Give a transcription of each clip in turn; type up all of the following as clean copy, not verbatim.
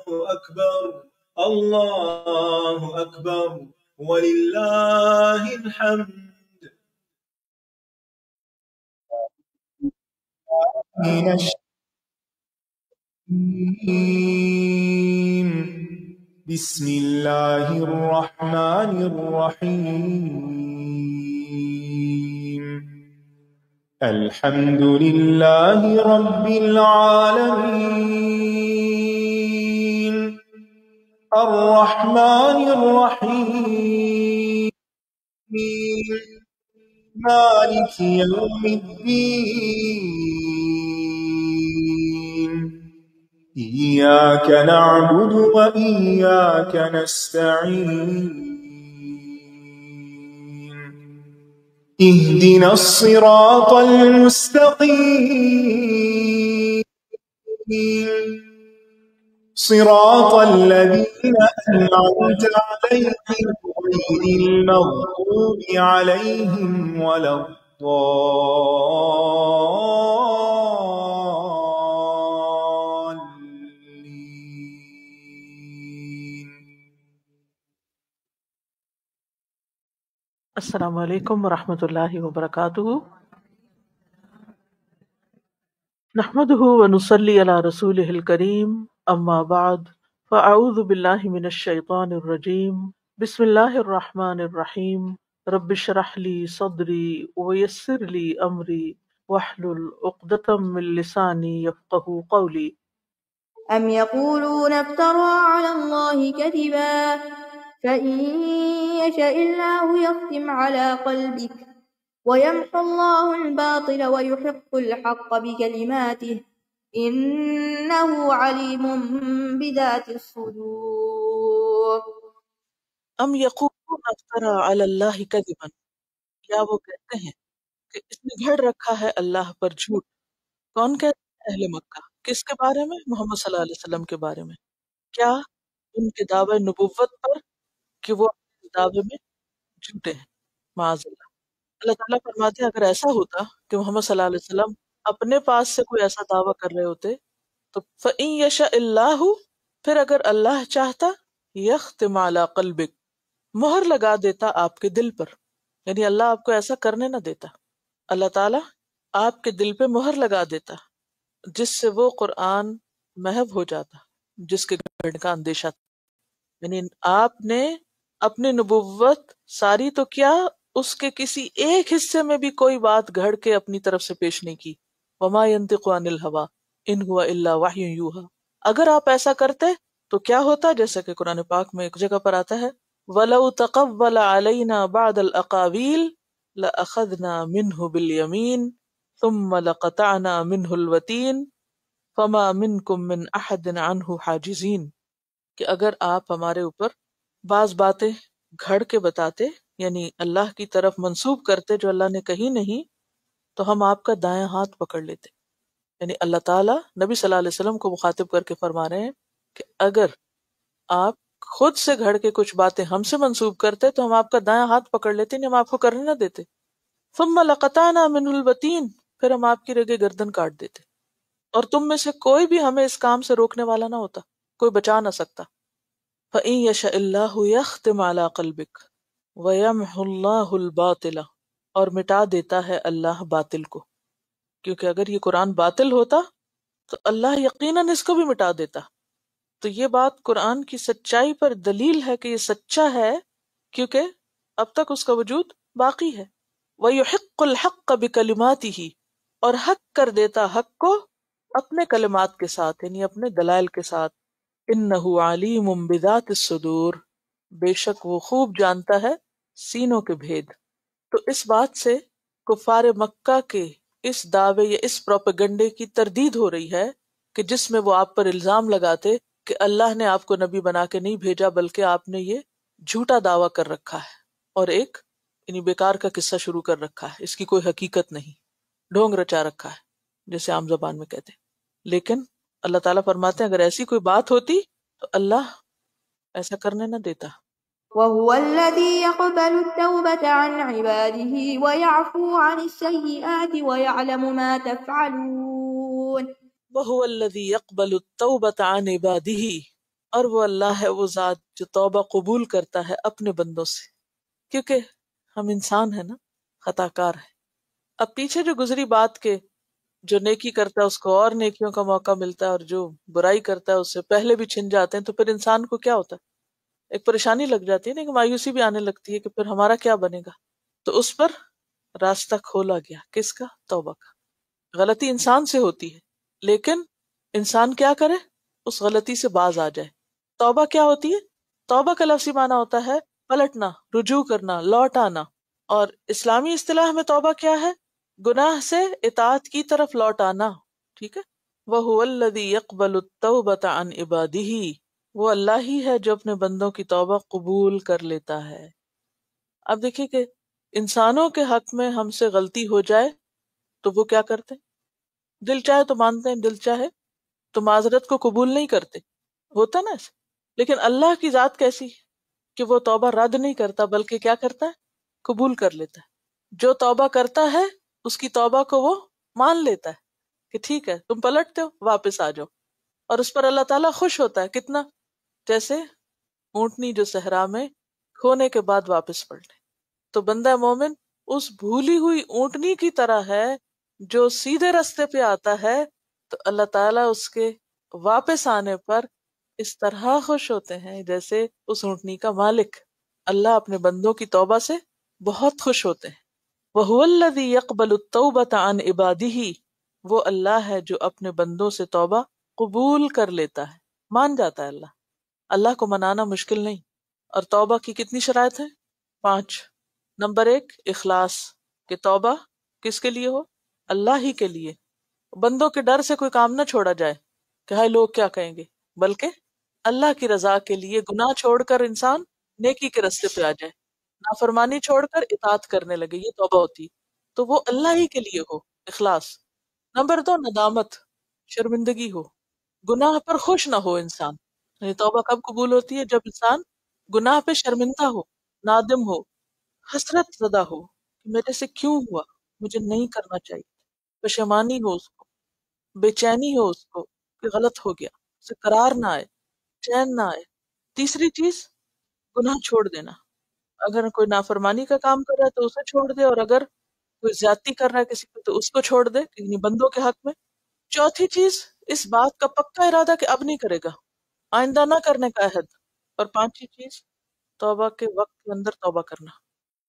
أكبر الله أكبر ولله الحمد. من الشيطان بسم الله الرحمن الرحيم الحمد لله رب العالمين الرحمن الرحيم مالك يوم الدين إياك نعبد وإياك نستعين اهدنا الصراط المستقيم صراط الذين أنعمت عليهم غير المغضوب عليهم ولا الضالين. السلام علیکم ورحمۃ اللہ وبرکاتہ. نحمده ونصلی علی رسولہ الکریم اما بعد فاعوذ باللہ من الشیطان الرجیم بسم اللہ الرحمن الرحیم رب اشرح لی صدری ویسر لی امری واحلل عقدۃ من لسانی یفقہوا قولی. أم يقولون افترى على الله كذبا فإن يشأ الله يختم على قلبك ويمحو الله الباطل ويحق الحق بكلماته إنه عليم بذات الصدور. ام یقولون افترى علی اللہ کذبا، یا وہ کہتے ہیں کہ اس نے گھڑ رکھا ہے اللہ پر جھوٹ. کون کہتے ہیں؟ اہل مکہ. کس کے بارے میں؟ محمد صلی اللہ علیہ وسلم کے بارے میں. کیا؟ ان کے دعوی نبوت پر کہ وہ اپنے دعوے میں جھوٹے ہیں، معاذ اللہ. اللہ تعالیٰ فرماتے ہیں اگر ایسا ہوتا کہ محمد صلی اللہ علیہ وسلم اپنے پاس سے کوئی ایسا دعویٰ کر رہے ہوتے تو فَإِن يَشَأِ اللَّهُ، پھر اگر اللہ چاہتا، يَخْتِمَ عَلَى قَلْبِكَ، مہر لگا دیتا آپ کے دل پر. یعنی اللہ آپ کو ایسا کرنے نہ دیتا. اللہ تعالیٰ آپ کے دل پہ مہر لگا دیتا جس سے وہ قرآن محو ہو جاتا، جس کے گھڑنے کا اندیشہ تھا. یعنی آپ نے اپنی نبوت ساری تو کیا، اس کے کسی ایک حصے میں بھی کوئی بات گھڑ کے اپنی طرف سے پیش نہیں کی. وما ينطق عن الهوى ان هو الا وحی یوحی. اگر آپ ایسا کرتے تو کیا ہوتا؟ جیسا کہ قرآن پاک میں ایک جگہ پر آتا ہے وَلَوْ تَقَوَّلَ عَلَيْنَا بَعْدَ الْأَقَاوِيلِ لَأَخَذْنَا مِنْهُ بِالْيَمِينِ ثُمَّ لَقَطَعْنَا مِنْهُ الْوَتِينَ فَمَا مِنْكُمْ مِنْ أَحَدٍ عَنْهُ حَاجِزِينَ. کہ اگر آپ ہمارے اوپر بعض باتیں گھڑ کے بتاتے، یعنی اللہ کی طرف منسوب کرتے جو اللہ نے کہی نہیں، تو ہم آپ کا دائیں ہاتھ پکڑ لیتے. یعنی اللہ تعالیٰ نبی صلی اللہ علیہ وسلم کو مخاطب کر کے فرما رہے ہیں کہ اگر آپ خود سے گھڑ کے کچھ باتیں ہم سے منسوب کرتے تو ہم آپ کا دائیں ہاتھ پکڑ لیتے، نہیں ہم آپ کو کرنے نہ دیتے. ثم لقطعنا منه الوتین، پھر ہم آپ کی رگے گردن کاٹ دیتے، اور تم میں سے کوئی بھی ہمیں اس کام سے روکنے والا نہ ہوتا، کوئی بچا نہ سکتا. فَإِن يَشَأِ اللَّهُ يَخْتِمْ عَلَى قَلْبِكَ وَيَمْحُ اللَّهُ الْبَاطِلَ، اور مٹا دیتا ہے اللہ باطل کو. کیونکہ اگر یہ قرآن باطل ہوتا تو اللہ یقیناً اس کو بھی مٹا دیتا. تو یہ بات قرآن کی سچائی پر دلیل ہے کہ یہ سچا ہے، کیونکہ اب تک اس کا وجود باقی ہے. وَيُحِقُّ الْحَقَّ بِكَلِمَاتِهِ، اور حق کر دیتا حق کو اپنے کلمات کے ساتھ، یعنی اپنے دلائل کے ساتھ. إِنَّهُ عَلِيمٌ بِذَاتِ الصُّدُورِ، بے شک وہ خوب جانتا ہے سینوں کے بھید. تو اس بات سے کفار مکہ کے اس دعوے یا اس پروپیگنڈے کی تردید ہو رہی ہے کہ جس میں وہ آپ پر الزام لگاتے کہ اللہ نے آپ کو نبی بنا کے نہیں بھیجا بلکہ آپ نے یہ جھوٹا دعویٰ کر رکھا ہے اور ایک یعنی بیکار کا قصہ شروع کر رکھا ہے، اس کی کوئی حقیقت نہیں، ڈھونگ رچا رکھا ہے جیسے عام زبان میں کہتے ہیں. لیکن اللہ تعالیٰ فرماتے ہیں اگر ایسی کوئی بات ہوتی تو اللہ ایسا کرنے نہ دیتا. وهو الذي يقبل التوبة عن عباده ويعفو عن السيئات ويعلم ما تفعلون. وَهُوَ الَّذِي يَقْبَلُ التَّوْبَةَ عَنْ عِبَادِهِ، اور وہ اللہ ہے وہ ذات جو توبہ قبول کرتا ہے اپنے بندوں سے، کیونکہ ہم انسان ہیں نا، خطا کار ہیں۔ اب پیچھے جو گزری بات کے جو نیکی کرتا ہے اس کو اور نیکیوں کا موقع ملتا ہے، اور جو برائی کرتا ہے اس سے پہلے بھی چھن جاتے ہیں، تو پھر انسان کو کیا ہوتا ہے؟ ایک پریشانی لگ جاتی ہے نا، ایک مایوسی بھی آنے لگتی ہے کہ پھر ہمارا کیا بنے گا۔ تو اس پر راستہ کھولا گیا، کس کا؟ توبہ کا۔ غلطی انسان سے ہوتی ہے، لیکن انسان کیا کرے؟ اس غلطی سے باز آ جائے۔ توبہ کیا ہوتی ہے؟ توبہ کا لفظی معنی ہوتا ہے پلٹنا، رجوع کرنا، لوٹ آنا۔ اور اسلامی اصطلاح میں توبہ کیا ہے؟ گناہ سے اطاعت کی طرف لوٹ آنا، ٹھیک ہے؟ وَهُوَ الَّذِي يَقْبَلُ التَّوْبَةَ عَنْ عِبَادِهِ، وہ اللہ ہی ہے جو اپنے بندوں کی توبہ قبول کر لیتا ہے۔ اب دیکھیں کہ انسانوں کے حق میں ہم سے غلطی ہو جائے تو وہ کیا کرتے ہیں؟ دل چاہے تو مانتے ہیں، دل چاہے تو معذرت کو قبول نہیں کرتے، ہوتا نا ایسے۔ لیکن اللہ کی ذات کیسی کہ وہ توبہ رد نہیں کرتا بلکہ کیا کرتا ہے؟ قبول کر لیتا ہے۔ جو توبہ کرتا ہے اس کی توبہ کو وہ مان لیتا ہے کہ ٹھیک ہے تم پلٹتے ہو، واپس آ جاؤ، اور اس پر اللہ تعالیٰ خوش ہوتا ہے۔ کتنا؟ جیسے اونٹنی جو صحرا میں کھونے کے بعد واپس پلٹے۔ تو بندہ مومن اس بھولی ہوئی اونٹنی کی طرح ہے جو سیدھے راستے پہ آتا ہے، تو اللہ تعالیٰ اس کے واپس آنے پر اس طرح خوش ہوتے ہیں جیسے اس اونٹنی کا مالک۔ اللہ اپنے بندوں کی توبہ سے بہت خوش ہوتے ہیں۔ وَهُوَ الَّذِي يَقْبَلُ التَّوْبَةَ عَنْ عِبَادِهِ، وہ اللہ ہے جو اپنے بندوں سے توبہ قبول کر لیتا ہے، مان جاتا ہے اللہ۔ اللہ کو منانا مشکل نہیں۔ اور توبہ کی کتنی شرائط ہیں؟ 5۔ نمبر 1، اخلاص، کہ توبہ کس کے لیے ہو؟ اللہ ہی کے لیے۔ بندوں کے ڈر سے کوئی کام نہ چھوڑا جائے کہ ہائے لوگ کیا کہیں گے، بلکہ اللہ کی رضا کے لیے گناہ چھوڑ کر انسان نیکی کے راستے پہ آ جائے، نافرمانی چھوڑ کر اطاعت کرنے لگے، یہ توبہ ہوتی ہے۔ تو وہ اللہ ہی کے لیے ہو، اخلاص۔ نمبر 2، ندامت، شرمندگی ہو، گناہ پر خوش نہ ہو انسان۔ یعنی توبہ کب قبول ہوتی ہے؟ جب انسان گناہ پہ شرمندہ ہو، نادم ہو، حسرت زدہ ہو کہ میرے سے کیوں ہوا، مجھے نہیں کرنا چاہیے، پشیمانی ہو اس کو، بے چینی ہو اس کو کہ غلط ہو گیا، اسے قرار نہ آئے، چین نہ آئے۔ تیسری چیز، گناہ چھوڑ دینا۔ اگر کوئی نافرمانی کا کام کر رہا ہے تو اسے چھوڑ دے، اور اگر کوئی زیادتی کر رہا ہے کسی کو تو اس کو چھوڑ دے، یعنی بندوں کے حق میں۔ چوتھی چیز، اس بات کا پکا ارادہ کہ اب نہیں کرے گا، آئندہ نہ کرنے کا عہد۔ اور پانچویں چیز، توبہ کے وقت کے اندر توبہ کرنا۔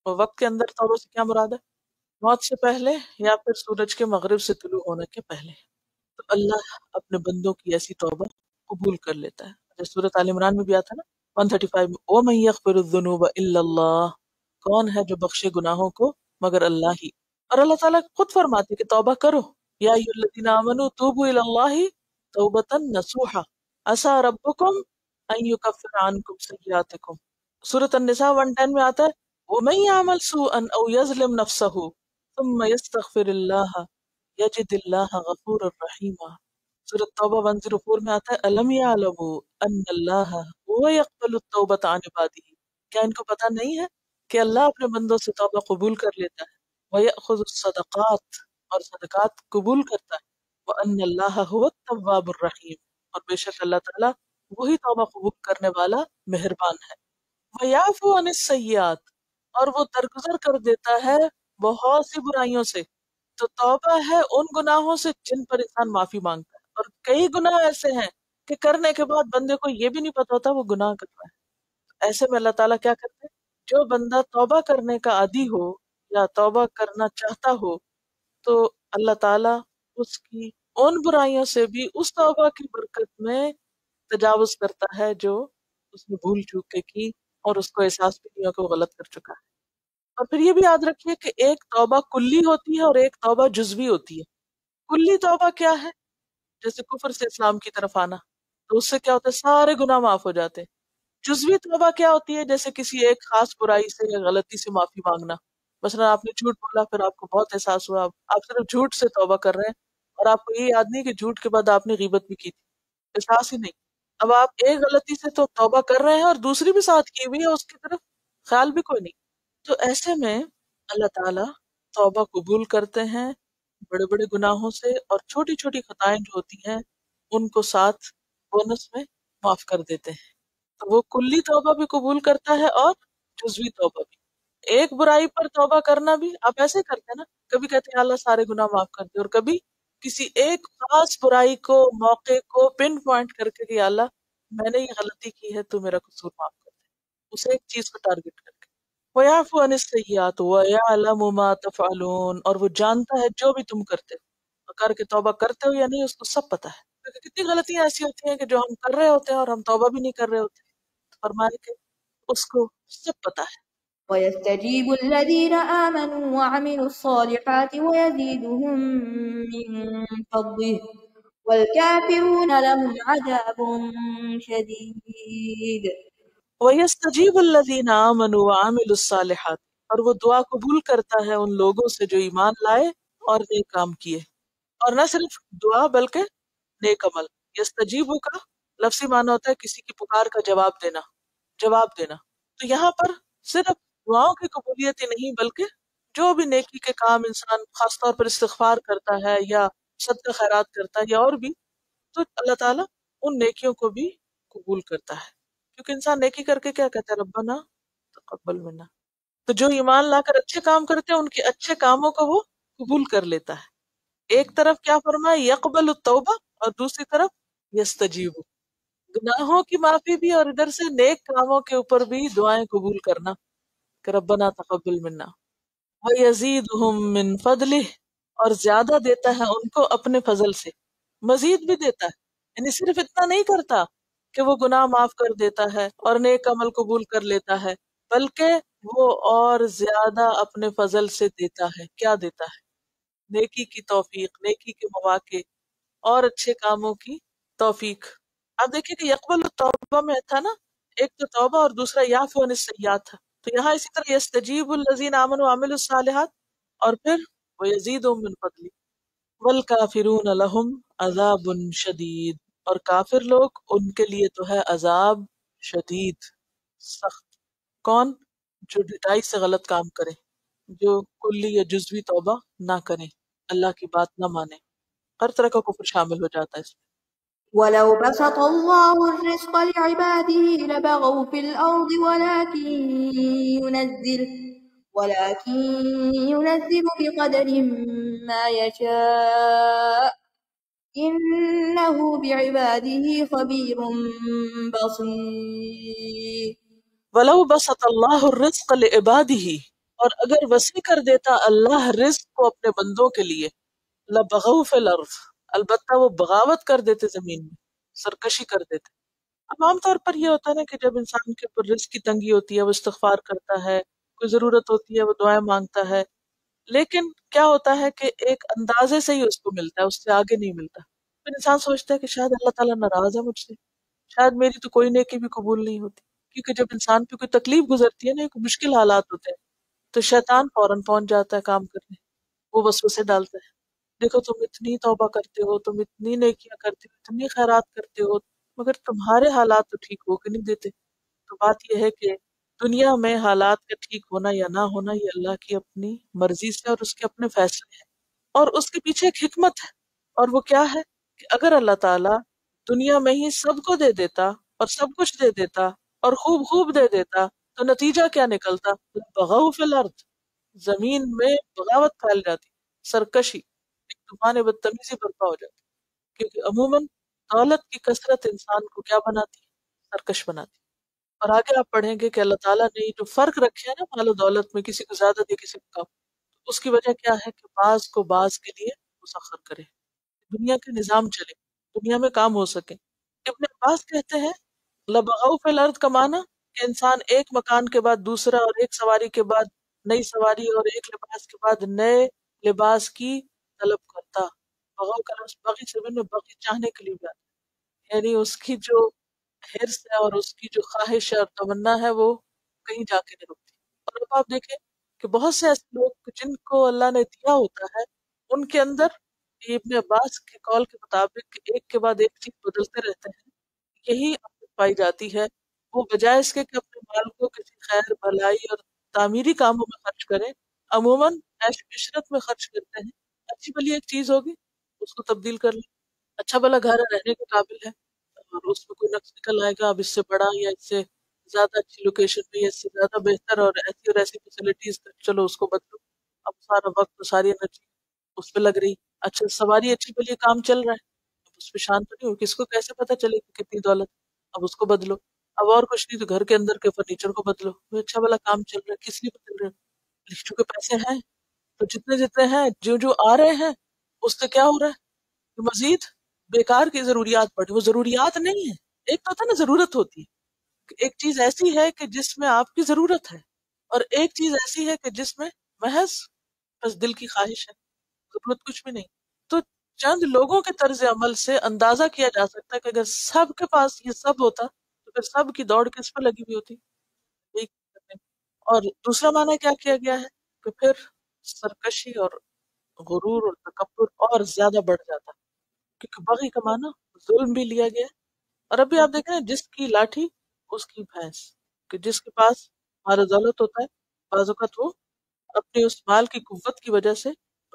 اور وقت کے اندر توبہ سے کیا مراد ہے؟ موت سے پہلے یا پھر سورج کے مغرب سے طلوع ہونے کے پہلے۔ تو اللہ اپنے بندوں کی ایسی توبہ قبول کر لیتا ہے۔ جیسے سورۃ آل عمران میں بھی آتا ہے نا 135 میں، وَمَن يَغْفِرُ الذُّنُوبَ إِلَّا اللَّهُ، کون ہے جو بخشے گناہوں کو مگر اللہ ہی۔ اور اللہ تعالیٰ خود فرماتے کہ توبہ کرو، یا ایھا الذین آمنوا توبوا الی اللہ توبۃ نصوحا عسیٰ ربکم ان یکفر عنکم سیئاتکم۔ سورۃ النساء 110 میں آتا ہے وَمَن يَعْمَلْ سُوءًا أَوْ يَظْلِمْ نَفْسَهُ ثُمَّ يَسْتَغْفِرِ اللَّهَ يَجِدِ اللَّهَ غَفُورًا رَحِيمًا۔ سورۃ توبہ 104 میں آتا ہے أَلَمْ يَعْلَمُوا أَنَّ اللَّهَ هُوَ يَقْبَلُ التَّوْبَةَ عَنْ عِبَادِهِ، کیا ان کو پتہ نہیں ہے کہ اللہ اپنے بندوں سے توبہ قبول کر لیتا ہے، وَيَأْخُذُ الصَّدَقَاتِ، اور صدقات قبول کرتا ہے، وَأَنَّ اللَّهَ هُوَ التَّوَّابُ الرَّحِيمُ، اور بے شک اللہ تعالیٰ وہی توبہ قبول کرنے والا مہربان ہے۔ وَيَعْفُو عَنِ السَّيِّئَاتِ، اور وہ درگزر کر دیتا ہے بہت سی برائیوں سے۔ تو توبہ ہے ان گناہوں سے جن پر انسان معافی مانگتا ہے، اور کئی گناہ ایسے ہیں کہ کرنے کے بعد بندے کو یہ بھی نہیں پتا ہوتا وہ گناہ کر رہا ہے۔ ایسے میں اللہ تعالیٰ کیا کرتے ہیں؟ جو بندہ توبہ کرنے کا عادی ہو یا توبہ کرنا چاہتا ہو تو اللہ تعالیٰ اس کی ان برائیوں سے بھی اس توبہ کی برکت میں تجاوز کرتا ہے جو اس نے بھول چوک کے کی، اور اس کو احساس بھی نہیں ہو کہ وہ غلط کر چکا ہے۔ اور پھر یہ بھی یاد رکھیے کہ ایک توبہ کلی ہوتی ہے اور ایک توبہ جزوی ہوتی ہے۔ کلی توبہ کیا ہے؟ جیسے کفر سے اسلام کی طرف آنا، تو اس سے کیا ہوتا ہے؟ سارے گناہ معاف ہو جاتے ہیں۔ جزوی توبہ کیا ہوتی ہے؟ جیسے کسی ایک خاص برائی سے یا غلطی سے معافی مانگنا۔ مثلا آپ نے جھوٹ بولا، پھر آپ کو بہت احساس ہوا، آپ صرف جھوٹ سے توبہ کر رہے ہیں، اور آپ کو یہ یاد نہیں کہ جھوٹ کے بعد آپ نے غیبت بھی کی تھی، احساس ہی نہیں۔ اب آپ ایک غلطی سے تو توبہ کر رہے ہیں اور دوسری بھی ساتھ کی ہوئی ہے، اس کی طرف خیال بھی کوئی نہیں۔ تو ایسے میں اللہ تعالیٰ توبہ قبول کرتے ہیں بڑے بڑے گناہوں سے، اور چھوٹی چھوٹی خطائیں جو ہوتی ہیں ان کو ساتھ بونس میں معاف کر دیتے ہیں. تو وہ کلی توبہ بھی قبول کرتا ہے اور جزوی توبہ بھی. ایک برائی پر توبہ کرنا بھی آپ ایسے کرتے ہیں نا، کبھی کہتے ہیں اللہ سارے گناہ معاف کر دے، اور کبھی کسی ایک خاص برائی کو، موقع کو پن پوائنٹ کر کے کہ یا اللہ میں نے یہ غلطی کی ہے تو میرا قصور معاف کر دے، اسے ایک چیز کو ٹارگٹ کر کے. وَيَعْفُو عَنِ السَّيِّئَاتِ وَيَعْلَمُ مَا تَفْعَلُونَ، اور وہ جانتا ہے جو بھی تم کرتے ہو، کر کے توبہ کرتے ہو یا نہیں اس کو سب پتا ہے. کیونکہ کتنی غلطیاں ایسی ہوتی ہیں کہ جو ہم کر رہے ہوتے ہیں اور ہم توبہ بھی نہیں کر رہے ہوتے. فرمائے کہ اس کو سب پتا ہے. ويستجيب الذين آمنوا وعملوا الصالحات ويزيدهم من فضله والكافرون لهم عذاب شديد. وَيَسْتَجِيبُ الَّذِينَ آمَنُوا وَعَمِلُوا الصَّالِحَاتِ، اور وہ دعا قبول کرتا ہے ان لوگوں سے جو ایمان لائے اور نیک کام کیے. اور نہ صرف دعا بلکہ نیک عمل. یستجیبو کا لفظی معنی ہوتا ہے کسی کی پکار کا جواب دینا، جواب دینا. تو یہاں پر صرف دعاؤں کی قبولیت ہی نہیں بلکہ جو بھی نیکی کے کام انسان خاص طور پر استغفار کرتا ہے یا صدقہ خیرات کرتا ہے یا اور بھی، تو اللہ تعالیٰ ان نیکیوں کو بھی قبول کرتا ہے. کیونکہ انسان نیکی کر کے کیا کہتا ہے، ربنا تقبل منا. تو جو ایمان لا کر اچھے کام کرتے ہیں ان کے اچھے کاموں کو وہ قبول کر لیتا ہے. ایک طرف کیا فرمایا، یقبل التوبہ، اور دوسری طرف یستجیب، گناہوں کی معافی بھی اور ادھر سے نیک کاموں کے اوپر بھی دعائیں قبول کرنا کہ ربنا تقبل منا. وَيَزِيدُهُم مِّن فَضْلِهِ، اور زیادہ دیتا ہے ان کو اپنے فضل سے، مزید بھی دیتا ہے. یعنی صرف اتنا نہیں کرتا کہ وہ گناہ معاف کر دیتا ہے اور نیک عمل قبول کر لیتا ہے، بلکہ وہ اور زیادہ اپنے فضل سے دیتا ہے. کیا دیتا ہے؟ نیکی کی توفیق، نیکی کے مواقع اور اچھے کاموں کی توفیق. آپ دیکھیں کہ یقبل التوبہ میں تھا نا، ایک تو توبہ اور دوسرا یعفو عن السیئات تھا. تو یہاں اسی طرح یستجیب الذین آمنوا وعملوا الصالحات، اور پھر ویزیدہم من فضلہ والکافرون لہم عذاب شدید، اور کافر لوگ ان کے لیے تو ہے عذاب شدید، سخت. کون؟ جو ڈٹائی سے غلط کام کرے، جو کلی یا جزوی توبہ نہ کرے، اللہ کی بات نہ مانے. ہر طرح کا کفر شامل ہو جاتا ہے اس میں. ولو بسط الله الرزق لعباده لبغوا في الأرض ولكن ينزل بقدر ما يشاء إنه بعباده خبير بصير. ولو بسط اللہ الرزق لعباده، اور اگر وسیع کر دیتا اللہ رزق کو اپنے بندوں کے لیے، لبغوا فی الارض، البتہ وہ بغاوت کر دیتے زمین میں، سرکشی کر دیتے. اب عام طور پر یہ ہوتا ہے نا کہ جب انسان کے اوپر رزق کی تنگی ہوتی ہے وہ استغفار کرتا ہے، کوئی ضرورت ہوتی ہے وہ دعائیں مانگتا ہے، لیکن کیا ہوتا ہے کہ ایک اندازے سے ہی اس کو ملتا ہے، اس سے آگے نہیں ملتا. پھر انسان سوچتا ہے کہ شاید اللہ تعالیٰ ناراض ہے مجھ سے، شاید میری تو کوئی نیکی بھی قبول نہیں ہوتی. کیونکہ جب انسان پہ کوئی تکلیف گزرتی ہے نا، کوئی مشکل حالات ہوتے ہیں، تو شیطان فوراً پہنچ جاتا ہے کام کرنے، وہ وسوسے ڈالتا ہے. دیکھو تم اتنی توبہ کرتے ہو، تم اتنی نیکیاں کرتے ہو، اتنی خیرات کرتے ہو، مگر تمہارے حالات تو ٹھیک ہو کے نہیں دیتے. تو بات یہ ہے کہ دنیا میں حالات کا ٹھیک ہونا یا نہ ہونا یہ اللہ کی اپنی مرضی سے اور اس کے اپنے فیصلے ہیں، اور اس کے پیچھے ایک حکمت ہے. اور وہ کیا ہے کہ اگر اللہ تعالیٰ دنیا میں ہی سب کو دے دیتا اور سب کچھ دے دیتا اور خوب خوب دے دیتا تو نتیجہ کیا نکلتا؟ بغوا فی الارض، زمین میں بغاوت پھیل جاتی، سرکشی، ایک طوفان بدتمیزی برپا ہو جاتی. کیونکہ عموماً دولت کی کثرت انسان کو کیا بناتی ہے؟ سرکش بناتی. اور آگے آپ پڑھیں گے کہ اللہ تعالیٰ نے جو فرق رکھے ہیں نا مال و دولت میں، کسی کو زیادہ دے کسی کو کم، اس کی وجہ کیا ہے کہ بعض کو بعض کے لیے مسخر کرے، دنیا کے نظام چلے، دنیا میں کام ہو سکے. ابن عباس کہتے ہیں لبغوا فی الارض کا معنی کہ انسان ایک مکان کے بعد دوسرا، اور ایک سواری کے بعد نئی سواری، اور ایک لباس کے بعد نئے لباس کی طلب کرتا. بغو کا لفظ بغی سے میں بغی چاہنے کے لیے بھی آتا ہے، یعنی اس کی جو حرص ہے اور اس کی جو خواہش ہے اور تمنا ہے وہ کہیں جا کے نہیں رکتی. اور اب آپ دیکھیں کہ بہت سے ایسے لوگ جن کو اللہ نے دیا ہوتا ہے، ان کے اندر یہ ابن عباس کے قول کے مطابق ایک کے بعد ایک چیز بدلتے رہتے ہیں. یہی عادت پائی جاتی ہے. وہ بجائے اس کے کہ اپنے مال کو کسی خیر بھلائی اور تعمیری کاموں میں خرچ کریں، عموماً عیش و عشرت میں خرچ کرتے ہیں. اچھی بلی ایک چیز ہوگی اس کو تبدیل کر لیں، اچھا بلا گھر رہنے کے قابل ہے اور اس میں کوئی نقص نکل آئے گا اب اس سے بڑا یا اس سے زیادہ اچھی لوکیشن پہ یا اس سے زیادہ بہتر اور ایسی فیسلٹیز، چلو اس کو بدلو. اب سارا وقت ساری انرجی اس پہ لگ رہی. اچھا سواری اچھی کے لیے کام چل رہا ہے، اب اس پہ شان تو نہیں ہو، کس کو کیسے پتا چلے کہ کتنی دولت، اب اس کو بدلو. اب اور کچھ نہیں تو گھر کے اندر کے فرنیچر کو بدلو. وہ اچھا والا کام چل رہا ہے، کس لیے بدل رہے ہیں؟ چونکہ پیسے ہیں تو جتنے جتنے ہیں جو جو آ رہے ہیں اس سے کیا ہو رہا ہے کہ مزید بیکار کی ضروریات بڑھ. وہ ضروریات نہیں ہے، ایک تو ہوتا ہے نا ضرورت ہوتی ہے، ایک چیز ایسی ہے کہ جس میں آپ کی ضرورت ہے، اور ایک چیز ایسی ہے کہ جس میں محض بس دل کی خواہش ہے، ضرورت کچھ بھی نہیں. تو چند لوگوں کے طرز عمل سے اندازہ کیا جا سکتا ہے کہ اگر سب کے پاس یہ سب ہوتا تو پھر سب کی دوڑ کس پر لگی ہوئی ہوتی، یہی کرنے میں. اور دوسرا معنی کیا کیا گیا ہے کہ پھر سرکشی اور غرور اور تکبر اور زیادہ بڑھ جاتا، کیونکہ بغی کا معنی ظلم بھی لیا گیا ہے. اور ابھی آپ دیکھ رہے ہیں جس کی لاٹھی اس کی بھینس، کہ جس کے پاس مال و دولت ہوتا ہے بعض اوقات وہ اپنی اس مال کی قوت کی وجہ سے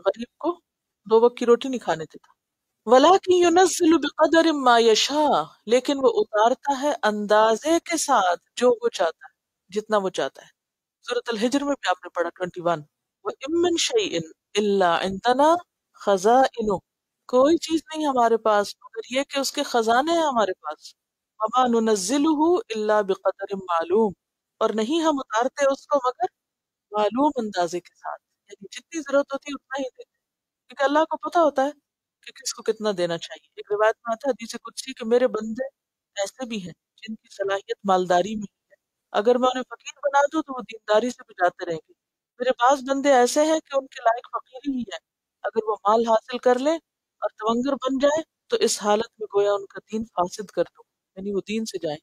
غریب کو 2 وقت کی روٹی نہیں کھانے دیتا. وَلَٰكِن يُنَزِّلُ بِقَدَرٍ مَّا يَشَاءُ، لیکن وہ اتارتا ہے اندازے کے ساتھ جو وہ چاہتا ہے، جتنا وہ چاہتا ہے. سورۃ الحجر میں بھی آپ نے پڑھا 21. وَإِن مِّن شَيْءٍ إِلَّا عِندَنَا خَزَائِنُهُ، کوئی چیز نہیں ہمارے پاس مگر یہ کہ اس کے خزانے ہیں ہمارے پاس. وَمَا نُنَزِّلُهُ إِلَّا بِقَدَرٍ مَّعْلُومٍ، اور نہیں ہم اتارتے اس کو مگر معلوم اندازے کے ساتھ، یعنی جتنی ضرورت ہوتی ہے اتنا ہی دیتے ہیں، کیونکہ اللہ کو پتہ ہوتا ہے کہ کس کو کتنا دینا چاہیے. ایک روایت میں آتا ہے حدیث قدسی کہ میرے بندے ایسے بھی ہیں جن کی صلاحیت مالداری میں ہے، اگر میں انہیں فقیر بنا دوں تو وہ دینداری سے بھی جاتے رہیں گے. میرے بعض بندے ایسے ہیں کہ ان کے لائق فقیری ہی ہے، اگر وہ مال حاصل کر لیں اور تونگر بن جائے تو اس حالت میں گویا ان کا دین فاسد کر دو، یعنی وہ دین سے جائیں.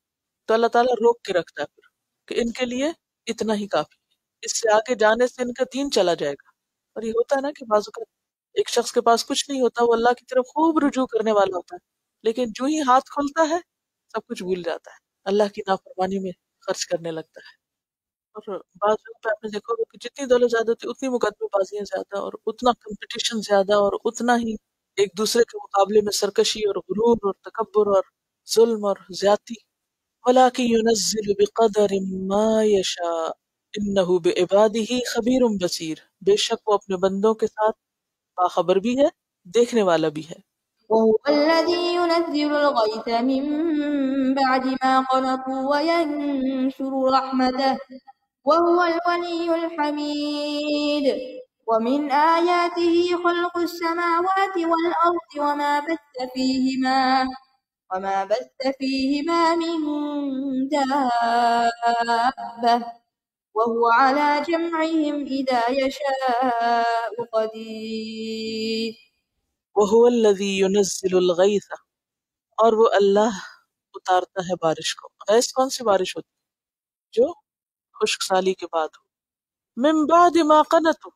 تو اللہ تعالیٰ روک کے رکھتا ہے پھر کہ ان کے لیے اتنا ہی کافی ہے، اس سے آگے جانے سے ان کا دین چلا جائے گا. اور یہ ہوتا ہے نا کہ بعض اوقات ایک شخص کے پاس کچھ نہیں ہوتا، وہ اللہ کی طرف خوب رجوع کرنے والا ہوتا ہے، لیکن جو ہی ہاتھ کھلتا ہے سب کچھ بھول جاتا ہے، اللہ کی نافرمانی میں خرچ کرنے لگتا ہے. اور بعض لوگوں پہ آپ نے دیکھا ہوگا کہ جتنی دولت زیادہ ہوتی اتنی مقدمے بازیاں زیادہ اور اتنا کمپٹیشن زیادہ اور اتنا ہی ایک دوسرے کے مقابلے میں سرکشی اور غرور اور تکبر اور ظلم اور زیادتی. وَلَٰكِن يُنَزِّلُ بِقَدَرٍ مَّا يَشَاءُ إِنَّهُ بِعِبَادِهِ خَبِيرٌ بَصِيرٌ، بے شک وہ اپنے بندوں کے ساتھ باخبر بھی ہے، دیکھنے والا بھی ہے. وهو الذي ينزل الغيث من بعد ما قنطوا وينشر رحمته وهو الولي الحميد. ومن آياته خلق السماوات والأرض وما بث فيهما من دابة وهو على جمعهم إذا يشاء قدير. وَهُوَ الَّذِي يُنَزِّلُ الْغَيْثَ، اور وہ اللہ اتارتا ہے بارش کو. غیث کون سی بارش ہوتی ہے؟ جو خشک سالی کے بعد ہو. من بعد ما قنطوا،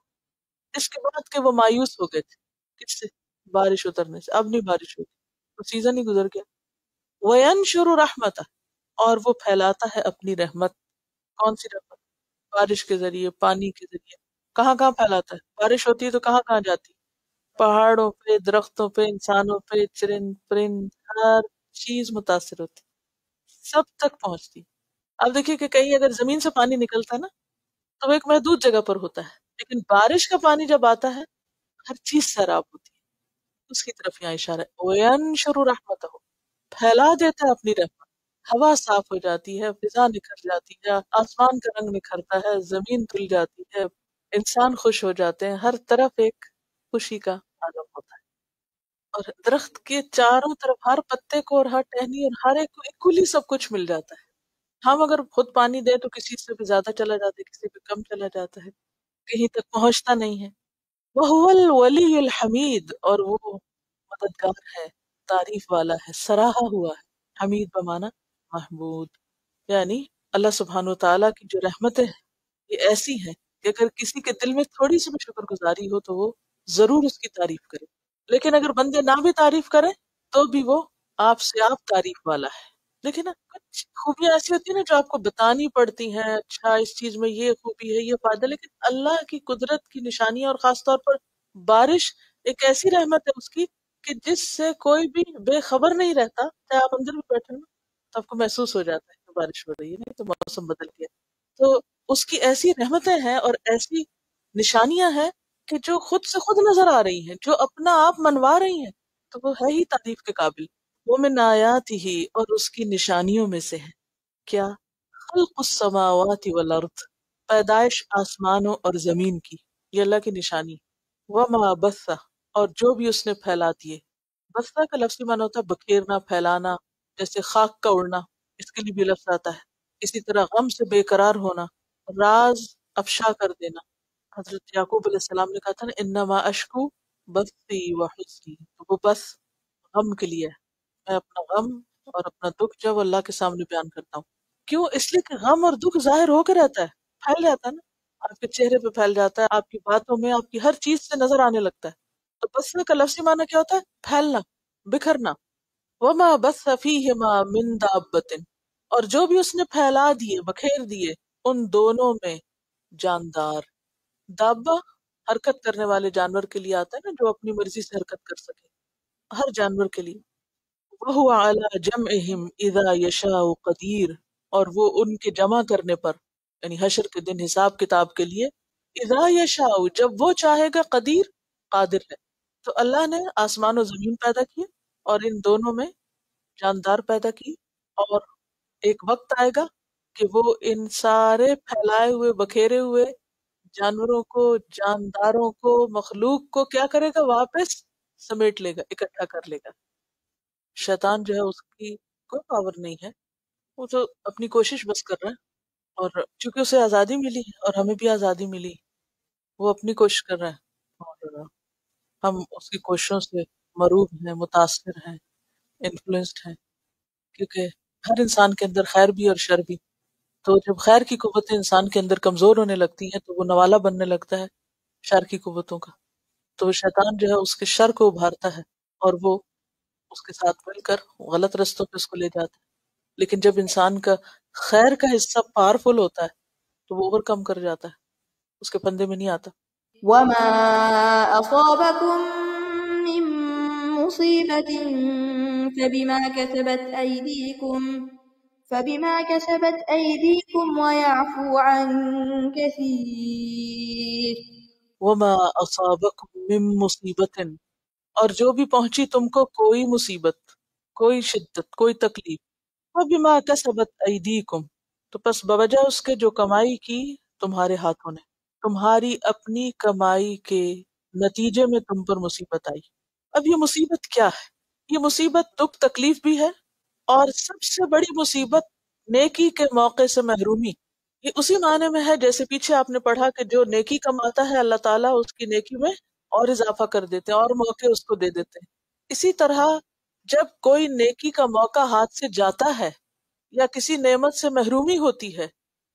اس کے بعد کہ وہ مایوس ہو گئے تھے. کس سے؟ بارش اترنے سے. اب نہیں بارش ہوتی، وہ سیزن ہی گزر گیا. وَيَنشُرُ رَحْمَتَهُ، اور وہ پھیلاتا ہے اپنی رحمت. کون سی رحمت؟ بارش کے ذریعے، پانی کے ذریعے. کہاں کہاں پھیلاتا ہے؟ بارش ہوتی ہے تو کہاں کہاں جاتی ہے؟ پہاڑوں پہ، درختوں پہ، انسانوں پہ، چرند پرند، ہر چیز متاثر ہوتی، سب تک پہنچتی. اب دیکھیے کہ کہیں اگر زمین سے پانی نکلتا ہے نا تو وہ ایک محدود جگہ پر ہوتا ہے، لیکن بارش کا پانی جب آتا ہے ہر چیز سیراب ہوتی ہے. اس کی طرف یہاں اشارہ ہے. وَيَنشُرُ رَحْمَتَهُ، پھیلا دیتا ہے اپنی رحمت. ہوا صاف ہو جاتی ہے، فضا نکھر جاتی ہے، آسمان کا رنگ نکھرتا ہے، زمین کھل جاتی ہے، انسان خوش ہو جاتے ہیں، ہر طرف ایک خوشی کا عالم ہوتا ہے. اور درخت کے چاروں طرف ہر پتے کو اور ہر ٹہنی اور ہر ایک کو اکولی سب کچھ مل جاتا ہے. ہم اگر خود پانی دیں تو کسی سے بھی زیادہ چلا جاتا ہے، کسی پہ کم چلا جاتا ہے، کہیں تک پہنچتا نہیں ہے. وَهُوَ الْوَلِيُّ الْحَمِيدُ، اور وہ مددگار ہے، تعریف والا ہے، سراہا ہوا ہے. حمید بمانا محمود، یعنی اللہ سبحانہ و تعالیٰ کی جو رحمتیں ہیں یہ ایسی ہیں کہ اگر کسی کے دل میں تھوڑی سی بھی شکر گزاری ہو تو وہ ضرور اس کی تعریف کرے. لیکن اگر بندے نہ بھی تعریف کریں تو بھی وہ آپ سے آپ تعریف والا ہے. لیکن نا کچھ خوبیاں ایسی ہوتی ہیں نا جو آپ کو بتانی پڑتی ہیں، اچھا اس چیز میں یہ خوبی ہے، یہ فائدہ، لیکن اللہ کی قدرت کی نشانی اور خاص طور پر بارش ایک ایسی رحمت ہے اس کی کہ جس سے کوئی بھی بے خبر نہیں رہتا، چاہے آپ اندر بھی بیٹھے نا تو آپ کو محسوس ہو جاتا ہے کہ بارش ہو رہی ہے، نہیں تو موسم بدل گیا. تو اس کی ایسی رحمتیں ہیں اور ایسی نشانیاں ہیں کہ جو خود سے خود نظر آ رہی ہیں، جو اپنا آپ منوا رہی ہیں، تو وہ ہے ہی تعریف کے قابل. وہ من آیات ہی، اور اس کی نشانیوں میں سے ہے کیا؟ خلق السماوات والارض، پیدائش آسمانوں اور زمین کی، یہ اللہ کی نشانی. وما بث، اور جو بھی اس نے پھیلا دیے. بثہ کا لفظی معنی ہوتا ہے بکھیرنا، پھیلانا، جیسے خاک کا اڑنا، اس کے لیے بھی لفظ آتا ہے. اسی طرح غم سے بے قرار ہونا، راز افشا کر دینا. حضرت یعقوب علیہ السلام نے کہا تھا نا انما اشکو بثی و حزنی، تو وہ بس غم کے لیے ہے. میں اپنا غم اور اپنا دکھ جو ہے وہ اللہ کے سامنے بیان کرتا ہوں. کیوں؟ اس لیے کہ غم اور دکھ ظاہر ہو کے رہتا ہے، پھیل جاتا ہے نا، آپ کے چہرے پہ پھیل جاتا ہے، آپ کی باتوں میں، آپ کی ہر چیز سے نظر آنے لگتا ہے. تو بسنے کا لفظی معنی کیا ہوتا ہے؟ پھیلنا، بکھرنا. وما بث فیہما من دابۃ، اور جو بھی اس نے پھیلا دیے، بکھیر دیے ان دونوں میں جاندار. دابہ حرکت کرنے والے جانور کے لیے آتا ہے نا، جو اپنی مرضی سے حرکت کر سکے، ہر جانور کے لیے. وَهُوَ عَلَى جَمْعِهِمْ إِذَا يَشَاءُ قَدِيرٌ، اور وہ ان کے جمع کرنے پر، یعنی حشر کے دن حساب کتاب کے لیے، اذا یشاء، جب وہ چاہے گا، قدیر، قادر ہے. تو اللہ نے آسمان و زمین پیدا کیے اور ان دونوں میں جاندار پیدا کی، اور ایک وقت آئے گا کہ وہ ان سارے پھیلائے ہوئے، بکھیرے ہوئے جانوروں کو، جانداروں کو، مخلوق کو کیا کرے گا؟ واپس سمیٹ لے گا، اکٹھا کر لے گا. شیطان جو ہے اس کی کوئی پاور نہیں ہے، وہ تو اپنی کوشش بس کر رہا ہے. اور چونکہ اسے آزادی ملی اور ہمیں بھی آزادی ملی، وہ اپنی کوشش کر رہا ہے اور ہم اس کی کوششوں سے مروب ہیں، متاثر ہیں، انفلوئنسڈ ہیں. کیونکہ ہر انسان کے اندر خیر بھی اور شر بھی. تو جب خیر کی قوتیں انسان کے اندر کمزور ہونے لگتی ہیں تو وہ نوالا بننے لگتا ہے شر کی قوتوں کا. تو شیطان جو ہے اس کے شر کو ابھارتا ہے اور وہ اس کے ساتھ مل کر غلط رستوں پہ اس کو لے جاتا ہے. لیکن جب انسان کا خیر کا حصہ پاورفل ہوتا ہے تو وہ اوور کم کر جاتا ہے، اس کے پندے میں نہیں آتا. وما أصابكم من مصيبة فبما كسبت أيديكم ويعفو عن كثير. وما اصابکم من مصیبت، اور جو بھی پہنچی تم کو کوئی مصیبت، کوئی شدت، کوئی تکلیف، وبما کسبت ایدیکم، تو پس بوجہ اس کے جو کمائی کی تمہارے ہاتھوں نے، تمہاری اپنی کمائی کے نتیجے میں تم پر مصیبت آئی. اب یہ مصیبت کیا ہے؟ یہ مصیبت دکھ تکلیف بھی ہے، اور سب سے بڑی مصیبت نیکی کے موقع سے محرومی. یہ اسی معنی میں ہے جیسے پیچھے آپ نے پڑھا کہ جو نیکی کماتا ہے اللہ تعالیٰ اس کی نیکی میں اور اضافہ کر دیتے ہیں اور موقع اس کو دے دیتے ہیں. اسی طرح جب کوئی نیکی کا موقع ہاتھ سے جاتا ہے یا کسی نعمت سے محرومی ہوتی ہے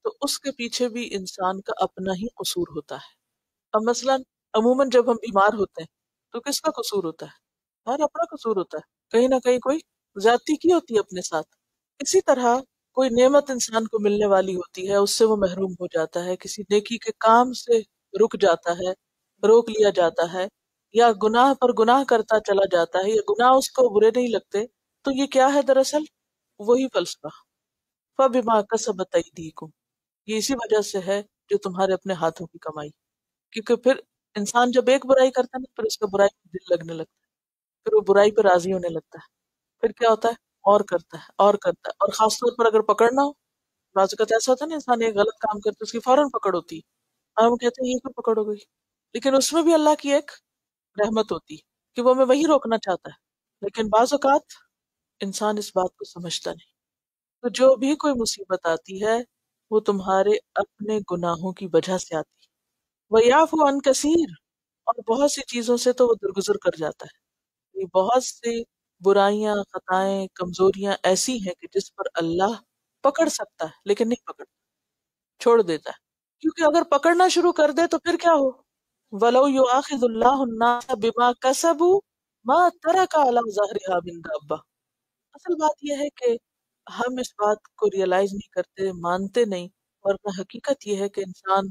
تو اس کے پیچھے بھی انسان کا اپنا ہی قصور ہوتا ہے. اب مثلا عموماً جب ہم بیمار ہوتے ہیں تو کس کا قصور ہوتا ہے؟ ہمارا اپنا قصور ہوتا ہے، کہیں نہ کہیں کوئی زیادتی کی ہوتی ہے اپنے ساتھ. اسی طرح کوئی نعمت انسان کو ملنے والی ہوتی ہے، اس سے وہ محروم ہو جاتا ہے، کسی نیکی کے کام سے رک جاتا ہے، روک لیا جاتا ہے، یا گناہ پر گناہ کرتا چلا جاتا ہے، یا گناہ اس کو برے نہیں لگتے. تو یہ کیا ہے؟ دراصل وہی فلسفہ، فَبِمَا كَسَبَتْ أَيْدِيكُمْ، یہ اسی وجہ سے ہے جو تمہارے اپنے ہاتھوں کی کمائی. کیونکہ پھر انسان جب ایک برائی کرتا ہے نا، پھر اس کا برائی میں دل لگنے لگتا ہے، پھر وہ برائی پہ راضی ہونے لگتا ہے، پھر کیا ہوتا ہے؟ اور کرتا ہے اور کرتا ہے. اور خاص طور پر اگر پکڑنا ہو، بعض اوقات ایسا ہوتا ہے نا انسان ایک غلط کام کرتے اس کی فوراً پکڑ ہوتی ہے، ہم کہتے ہیں یہ کیوں پکڑ ہو گئی، لیکن اس میں بھی اللہ کی ایک رحمت ہوتی ہے کہ وہ ہمیں وہی روکنا چاہتا ہے. لیکن بعض اوقات انسان اس بات کو سمجھتا نہیں. تو جو بھی کوئی مصیبت آتی ہے وہ تمہارے اپنے گناہوں کی وجہ سے آتی ہے. وَيَعْفُو عَنْ كَثِيرٍ، اور بہت سی چیزوں سے تو وہ درگزر کر جاتا ہے. یہ بہت سی برائیاں، خطائیں، کمزوریاں ایسی ہیں کہ جس پر اللہ پکڑ سکتا ہے لیکن نہیں پکڑ، چھوڑ دیتا ہے. کیونکہ اگر پکڑنا شروع کر دے تو پھر کیا ہو؟ وَلَوْ يُؤَاخِذُ اللَّهُ النَّاسَ بِمَا كَسَبُوا مَا تَرَكَ عَلَى ظَهْرِهَا مِن دَابَّةٍ. اصل بات یہ ہے کہ ہم اس بات کو ریئلائز نہیں کرتے، مانتے نہیں، ورنہ حقیقت یہ ہے کہ انسان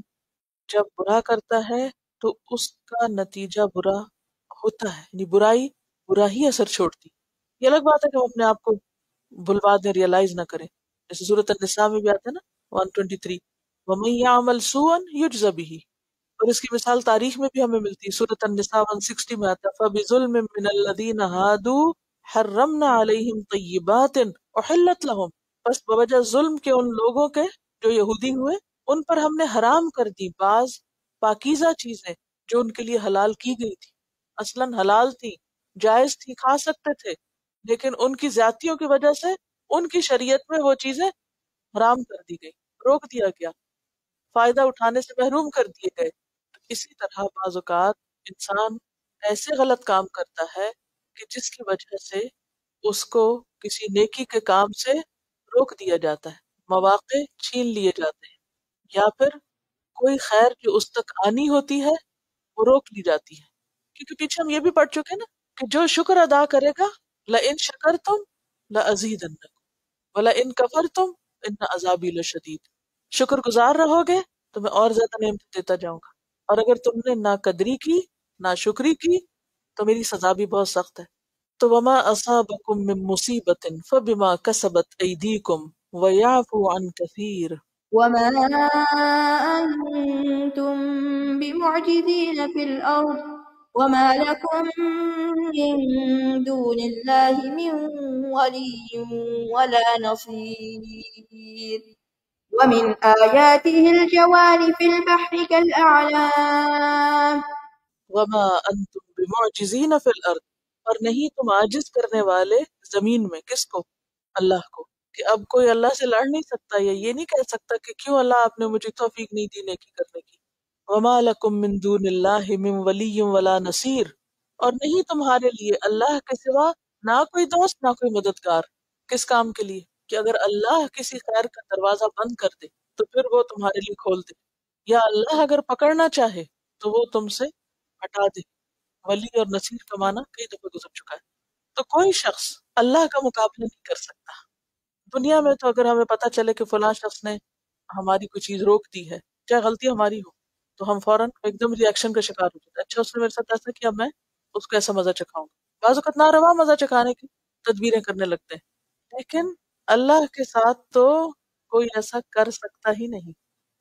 جب برا کرتا ہے تو اس کا نتیجہ برا ہوتا ہے. یعنی برائی برا ہی اثر چھوڑتی. یہ الگ بات ہے کہ ہم اپنے آپ کو بھلوا دیں، ریئلائز نہ کریں. جیسے سورۃ النساء میں بھی آتا ہے نا 123 وَمَن يَعْمَلْ سُوءًا يُجْزَ بِهِ. اور اس کی مثال تاریخ میں بھی ہمیں ملتی ہے. سورۃ النساء 160 میں آتا ہے فَبِظُلْمٍ مِّنَ الَّذِينَ هَادُوا حَرَّمْنَا عَلَيْهِمْ طَيِّبَاتٍ أُحِلَّتْ لَهُمْ. بس بوجہ ظلم کے ان لوگوں کے جو یہودی ہوئے، ان پر ہم نے حرام کر دی بعض پاکیزہ چیزیں جو ان کے لیے حلال کی گئی تھی، اصلاً حلال تھی، جائز تھی، کھا سکتے تھے، لیکن ان کی زیادتیوں کی وجہ سے ان کی شریعت میں وہ چیزیں حرام کر دی گئی، روک دیا گیا، فائدہ اٹھانے سے محروم کر دیے گئے. تو اسی طرح بعض اوقات انسان ایسے غلط کام کرتا ہے کہ جس کی وجہ سے اس کو کسی نیکی کے کام سے روک دیا جاتا ہے، مواقع چھین لیے جاتے ہیں، یا پھر کوئی خیر جو اس تک آنی ہوتی ہے وہ روک لی جاتی ہے. کیونکہ پیچھے ہم یہ بھی پڑھ چکے نا کہ جو شکر ادا کرے گا لَإِن شَكَرْتُمْ لَأَزِيدَنَّكُمْ وَلَإِن كَفَرْتُمْ إِنَّ عَذَابِي لَشَدِيدٌ. شکر گزار رہو گے تو میں اور زیادہ نعمت دیتا جاؤں گا، اور اگر تم نے ناقدری کی، ناشکری کی، تو میری سزا بھی بہت سخت ہے. تو وما اصابکم من مصیبت فبما کسبت ایدیکم ویعفو عن کثیر. وما أنتم بمعجزين في الأرض وما لكم من دون الله من ولي ولا نصير ومن آياته الجوار في البحر كالأعلام وما انتم بمعجزین فی الارض، اور نہیں تم عاجز کرنے والے زمین میں. کس کو؟ اللہ کو. کہ اب کوئی اللہ سے لڑ نہیں سکتا یا یہ نہیں کہہ سکتا کہ کیوں اللہ آپ نے مجھے توفیق نہیں دی نیکی کرنے کی. وما لکم من دون اللہ من ولی ولا نصیر، اور نہیں تمہارے لیے اللہ کے سوا نہ کوئی دوست نہ کوئی مددگار. کس کام کے لیے؟ کہ اگر اللہ کسی خیر کا دروازہ بند کر دے تو پھر وہ تمہارے لیے کھول دے، یا اللہ اگر پکڑنا چاہے تو وہ تم سے ہٹا دے. ولی اور نصیر کا معنی کئی دفعہ گزر چکا ہے. تو کوئی شخص اللہ کا مقابلہ نہیں کر سکتا. دنیا میں تو اگر ہمیں پتہ چلے کہ فلاں شخص نے ہماری کوئی چیز روک دی ہے، چاہے غلطی ہماری ہو، تو ہم فوراً ایک دم ریئیکشن کا شکار ہو جاتے ہیں. اچھا اس نے میرے ساتھ ایسا کیا، میں اس کو ایسا مزہ چکھاؤں گا. بعض اوقات ناروا مزہ چکھانے کی تدبیریں کرنے لگتے ہیں. لیکن اللہ کے ساتھ تو کوئی ایسا کر سکتا ہی نہیں.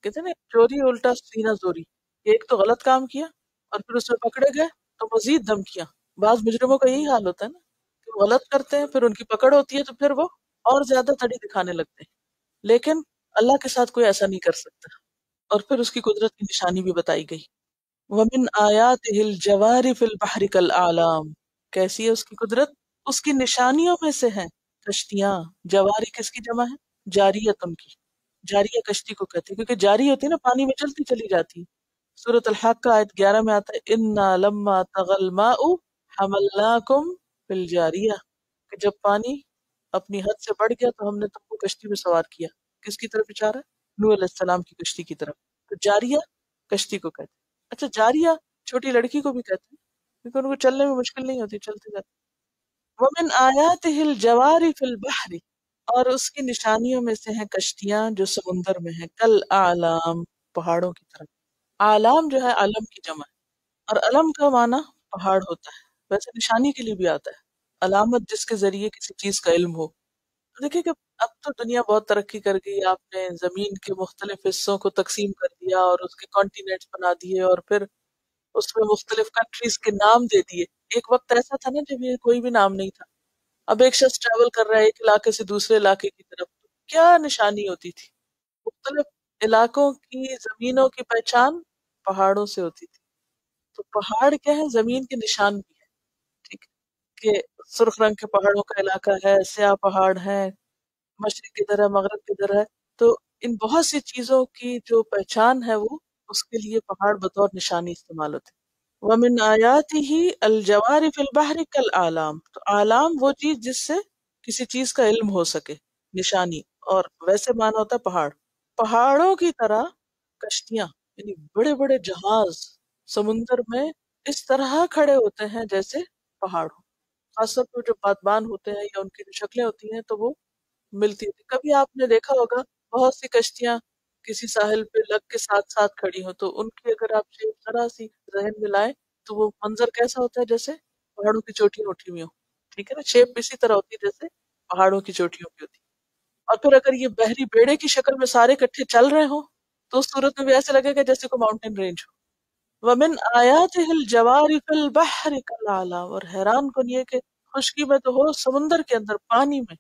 کہتے ہیں نا چوری الٹا سینہ زوری. ایک تو غلط کام کیا اور پھر اس میں پکڑے گئے تو مزید دھمکیاں. بعض مجرموں کا یہی حال ہوتا ہے نا کہ وہ غلط کرتے ہیں، پھر ان کی پکڑ ہوتی ہے تو پھر وہ اور زیادہ تڑی دکھانے لگتے ہیں. لیکن اللہ کے ساتھ کوئی ایسا نہیں کر سکتا. اور پھر اس کی قدرت کی نشانی بھی بتائی گئی. وَمِنْ آيَاتِهِ الْجَوَارِ فِي الْبَحْرِ كَالْأَعْلَامِ. کیسی ہے اس کی قدرت؟ اس کی نشانیوں میں سے ہیں کشتیاں. جواری کس کی جمع ہے؟ جاریتن کی. جاریہ کشتی کو کہتے ہیں کیونکہ جاری ہوتی ہے نا، پانی میں چلتی چلی جاتی ہے. سورۃ الحاقہ آیت 11 میں آتا ہے اِنَّا لَمَّا طَغَى الْمَاءُ حَمَلْنَاكُمْ فِي الْجَارِيَةِ، کہ جب پانی اپنی حد سے بڑھ گیا تو ہم نے تم کو کشتی میں سوار کیا. کس کی طرف اشارہ ہے؟ نوح علیہ السلام کی کشتی کی طرف. تو جاریہ کشتی کو کہتے ہیں. اچھا جاریہ چھوٹی لڑکی کو بھی کہتے ہیں کیونکہ ان کو چلنے میں مشکل نہیں ہوتی، چلتے جاتے. وَمِنْ آيَاتِهِ الْجَوَارِ فِي الْبَحْرِ، اور اس کی نشانیوں میں سے ہیں کشتیاں جو سمندر میں ہیں. کل اعلام، پہاڑوں کی طرح. اعلام جو ہے علم کی جمع ہے، اور علم کا معنی پہاڑ ہوتا ہے. ویسے نشانی کے لیے بھی آتا ہے، علامت جس کے ذریعے کسی چیز کا علم ہو. دیکھیں کہ اب تو دنیا بہت ترقی کر گئی. آپ نے زمین کے مختلف حصوں کو تقسیم کر دیا اور اس کے کانٹیننٹس بنا دیے اور پھر اس میں مختلف کنٹریز کے نام دے دیے. ایک وقت ایسا تھا نا جب یہ کوئی بھی نام نہیں تھا. اب ایک شخص ٹریول کر رہا ہے ایک علاقے سے دوسرے علاقے کی طرف، کیا نشانی ہوتی تھی؟ مختلف علاقوں کی زمینوں کی پہچان پہاڑوں سے ہوتی تھی. تو پہاڑ کیا ہے؟ زمین کے نشان بھی ہے. ٹھیک ہے کہ سرخ رنگ کے پہاڑوں کا علاقہ ہے، سیاہ پہاڑ ہیں، مشرق کدھر ہے، مغرب کدھر ہے. تو ان بہت سی چیزوں کی جو پہچان ہے وہ اس کے لیے پہاڑ بطور نشانی استعمال ہوتے ہیں. وَمِنْ آيَاتِهِ الْجَوَارِ فِي الْبَحْرِ كَالْأَعْلَامِ. تو اعلام وہ چیز جس سے کسی چیز کا علم ہو سکے، نشانی. اور ویسے معنی ہوتا ہے پہاڑ. پہاڑوں کی طرح کشتیاں، یعنی بڑے بڑے جہاز سمندر میں اس طرح کھڑے ہوتے ہیں جیسے پہاڑ ہو. خاص طور پر جو بادبان ہوتے ہیں یا ان کی جو شکلیں ہوتی ہیں تو وہ ملتی تھی. کبھی آپ نے دیکھا ہوگا بہت سی کشتیاں کسی ساحل پہ لگ کے ساتھ ساتھ کھڑی ہوں تو ان کی اگر آپ شیپ ذرا سی ذہن میں لائیں تو وہ منظر کیسا ہوتا ہے؟ جیسے پہاڑوں کی چوٹیاں اٹھی ہوئی ہوں، ٹھیک ہے نا، شیپ اسی طرح ہوتی ہے جیسے پہاڑوں کی چوٹیوں کی ہوتی ہے۔ اور پھر اگر یہ بحری بیڑے کی شکل میں سارے اکٹھے چل رہے ہوں تو اس صورت میں بھی ایسے لگے گا جیسے کوئی ماؤنٹین رینج ہو۔ وَمِنْ آيَاتِهِ الْجَوَارِ فِي الْبَحْرِ كَالْأَعْلَامِ، اور حیران کن یہ کہ خشکی میں تو ہو، سمندر کے اندر، پانی میں،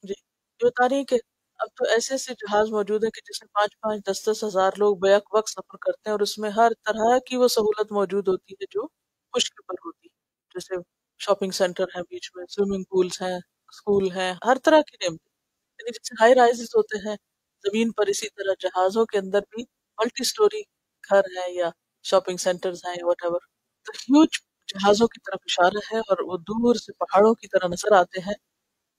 جی یہ بتا رہی ہیں کہ اب تو ایسے ایسے جہاز موجود ہیں کہ جس میں 5-5 10-10 ہزار لوگ بیک وقت سفر کرتے ہیں، اور اس میں ہر طرح کی وہ سہولت موجود ہوتی ہے جو خشکی پر ہوتی ہے، جیسے شاپنگ سینٹر ہیں بیچ میں، سوئمنگ پولز ہیں، اسکول ہیں، ہر طرح کی نعمتیں، یعنی جیسے ہائی رائزز ہوتے ہیں زمین پر، اسی طرح جہازوں کے اندر بھی ملٹی سٹوری گھر ہیں یا شاپنگ سینٹرز ہیں، واٹ ایور۔ تو ہیوج جہازوں کی طرف اشارہ ہے، اور وہ دور سے پہاڑوں کی طرح نظر آتے ہیں۔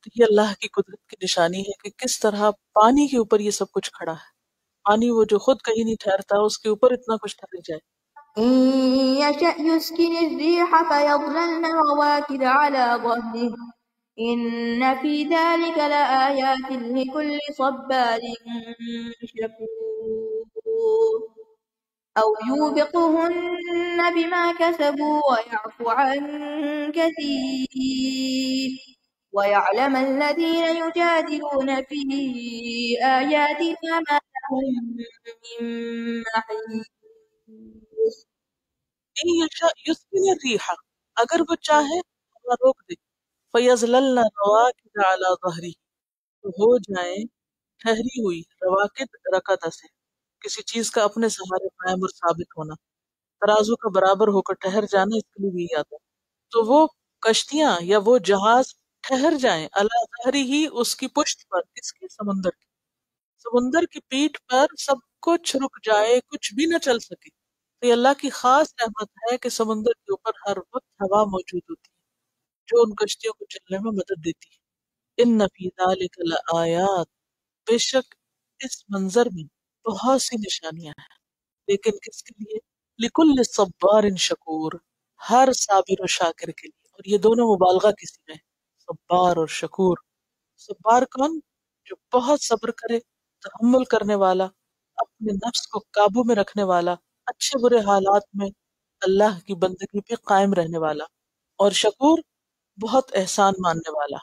تو یہ اللہ کی قدرت کی نشانی ہے کہ کس طرح پانی کے اوپر یہ سب کچھ کھڑا ہے، پانی وہ جو خود کہیں نہیں ٹھہرتا، اس کے اوپر اتنا کچھ ٹھہر جائے۔ إن يشأ يسكن الريح فيظللن رواكد على ظهره إن في ذلك لآيات لكل صبار شكور أو يوبقهن بما كسبوا ويعفو عن كثير ويعلم الذين يجادلون في آياتنا ما لهم من محيص إن يشاء يسكن الريح، اگر وہ چاہے ہوا روک دے، فیظللن رواکد علی ظہری، تو ہو جائیں ٹھہری ہوئی، رواکد رکعت سے، کسی چیز کا اپنے سہارے قائم اور ثابت ہونا، ترازو کا برابر ہو کر ٹھہر جانا، اس کے لیے بھی آتا ہے۔ تو وہ کشتیاں یا وہ جہاز ٹھہر جائیں علی ظہری ہی، اس کی پشت پر، اس کی سمندر کی، سمندر کی پیٹھ پر سب کچھ رک جائے، کچھ بھی نہ چل سکے۔ تو یہ اللہ کی خاص رحمت ہے کہ سمندر کے اوپر ہر وقت ہوا موجود ہوتی ہے جو ان کشتیوں کو چلنے میں مدد دیتی ہے۔ ان فی ذلک لآیات، بے شک اس منظر میں بہت سی نشانیاں ہیں، لیکن کس کے لیے؟ لکل صبار شکور، ہر صابر و شاکر کے لیے، اور یہ دونوں مبالغہ کی صیغے ہیں، صبار اور شکور۔ صبار کون؟ جو بہت صبر کرے، تحمل کرنے والا، اپنے نفس کو قابو میں رکھنے والا، اچھے برے حالات میں اللہ کی بندگی پہ قائم رہنے والا، اور شکور بہت احسان ماننے والا،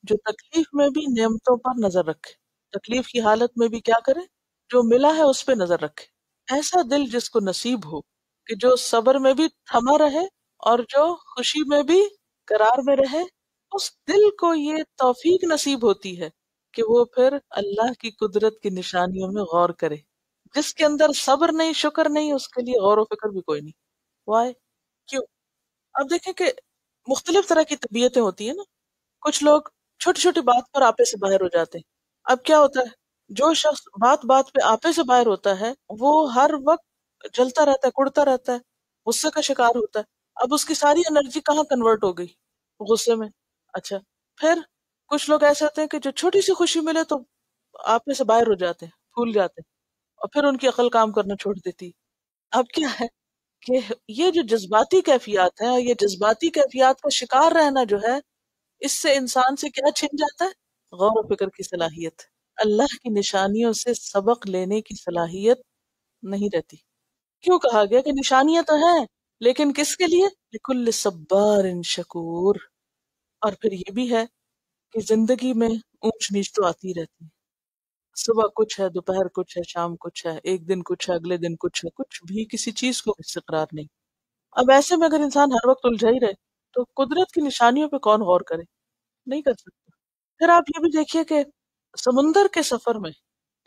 جو تکلیف میں بھی نعمتوں پر نظر رکھے، تکلیف کی حالت میں بھی کیا کرے؟ جو ملا ہے اس پہ نظر رکھے۔ ایسا دل جس کو نصیب ہو کہ جو صبر میں بھی تھما رہے اور جو خوشی میں بھی قرار میں رہے، اس دل کو یہ توفیق نصیب ہوتی ہے کہ وہ پھر اللہ کی قدرت کی نشانیوں میں غور کرے۔ جس کے اندر صبر نہیں، شکر نہیں، اس کے لیے غور و فکر بھی کوئی نہیں۔ وائے؟ کیوں؟ اب دیکھیں کہ مختلف طرح کی طبیعتیں ہوتی ہیں نا، کچھ لوگ چھوٹی چھوٹی بات پر آپے سے باہر ہو جاتے ہیں۔ اب کیا ہوتا ہے، جو شخص بات بات پہ آپے سے باہر ہوتا ہے وہ ہر وقت جلتا رہتا ہے، کڑتا رہتا ہے، غصے کا شکار ہوتا ہے۔ اب اس کی ساری انرجی کہاں کنورٹ ہو گئی؟ غصے میں۔ اچھا، پھر کچھ لوگ ایسے ہوتے ہیں کہ جو چھوٹی سی خوشی ملے تو آپے سے باہر ہو جاتے ہیں، پھول جاتے ہیں، اور پھر ان کی عقل کام کرنا چھوڑ دیتی۔ اب کیا ہے کہ یہ جو جذباتی کیفیات ہیں، یہ جذباتی کیفیات کا شکار رہنا جو ہے، اس سے انسان سے کیا چھن جاتا ہے؟ غور و فکر کی صلاحیت، اللہ کی نشانیوں سے سبق لینے کی صلاحیت نہیں رہتی۔ کیوں کہا گیا کہ نشانیاں تو ہیں، لیکن کس کے لیے؟ لکل صبار شکور۔ اور پھر یہ بھی ہے کہ زندگی میں اونچ نیچ تو آتی رہتی ہے، صبح کچھ ہے، دوپہر کچھ ہے، شام کچھ ہے، ایک دن کچھ ہے، اگلے دن کچھ ہے، کچھ بھی کسی چیز کو استقرار نہیں۔ اب ایسے میں اگر انسان ہر وقت الجھا ہی رہے تو قدرت کی نشانیوں پہ کون غور کرے؟ نہیں کر سکتا۔ پھر آپ یہ بھی دیکھیے کہ سمندر کے سفر میں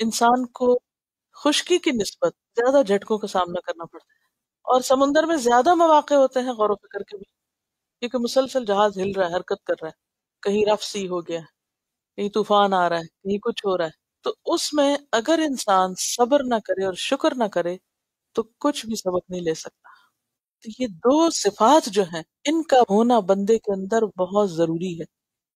انسان کو خشکی کی نسبت زیادہ جھٹکوں کا سامنا کرنا پڑتا ہے، اور سمندر میں زیادہ مواقع ہوتے ہیں غور و فکر کے بھی، کیونکہ مسلسل جہاز ہل رہا ہے، حرکت کر رہا ہے، کہیں رف سی ہو گیا ہے، کہیں طوفان آ رہا ہے، کہیں کچھ ہو رہا ہے۔ تو اس میں اگر انسان صبر نہ کرے اور شکر نہ کرے تو کچھ بھی سبق نہیں لے سکتا۔ تو یہ دو صفات جو ہیں، ان کا ہونا بندے کے اندر بہت ضروری ہے،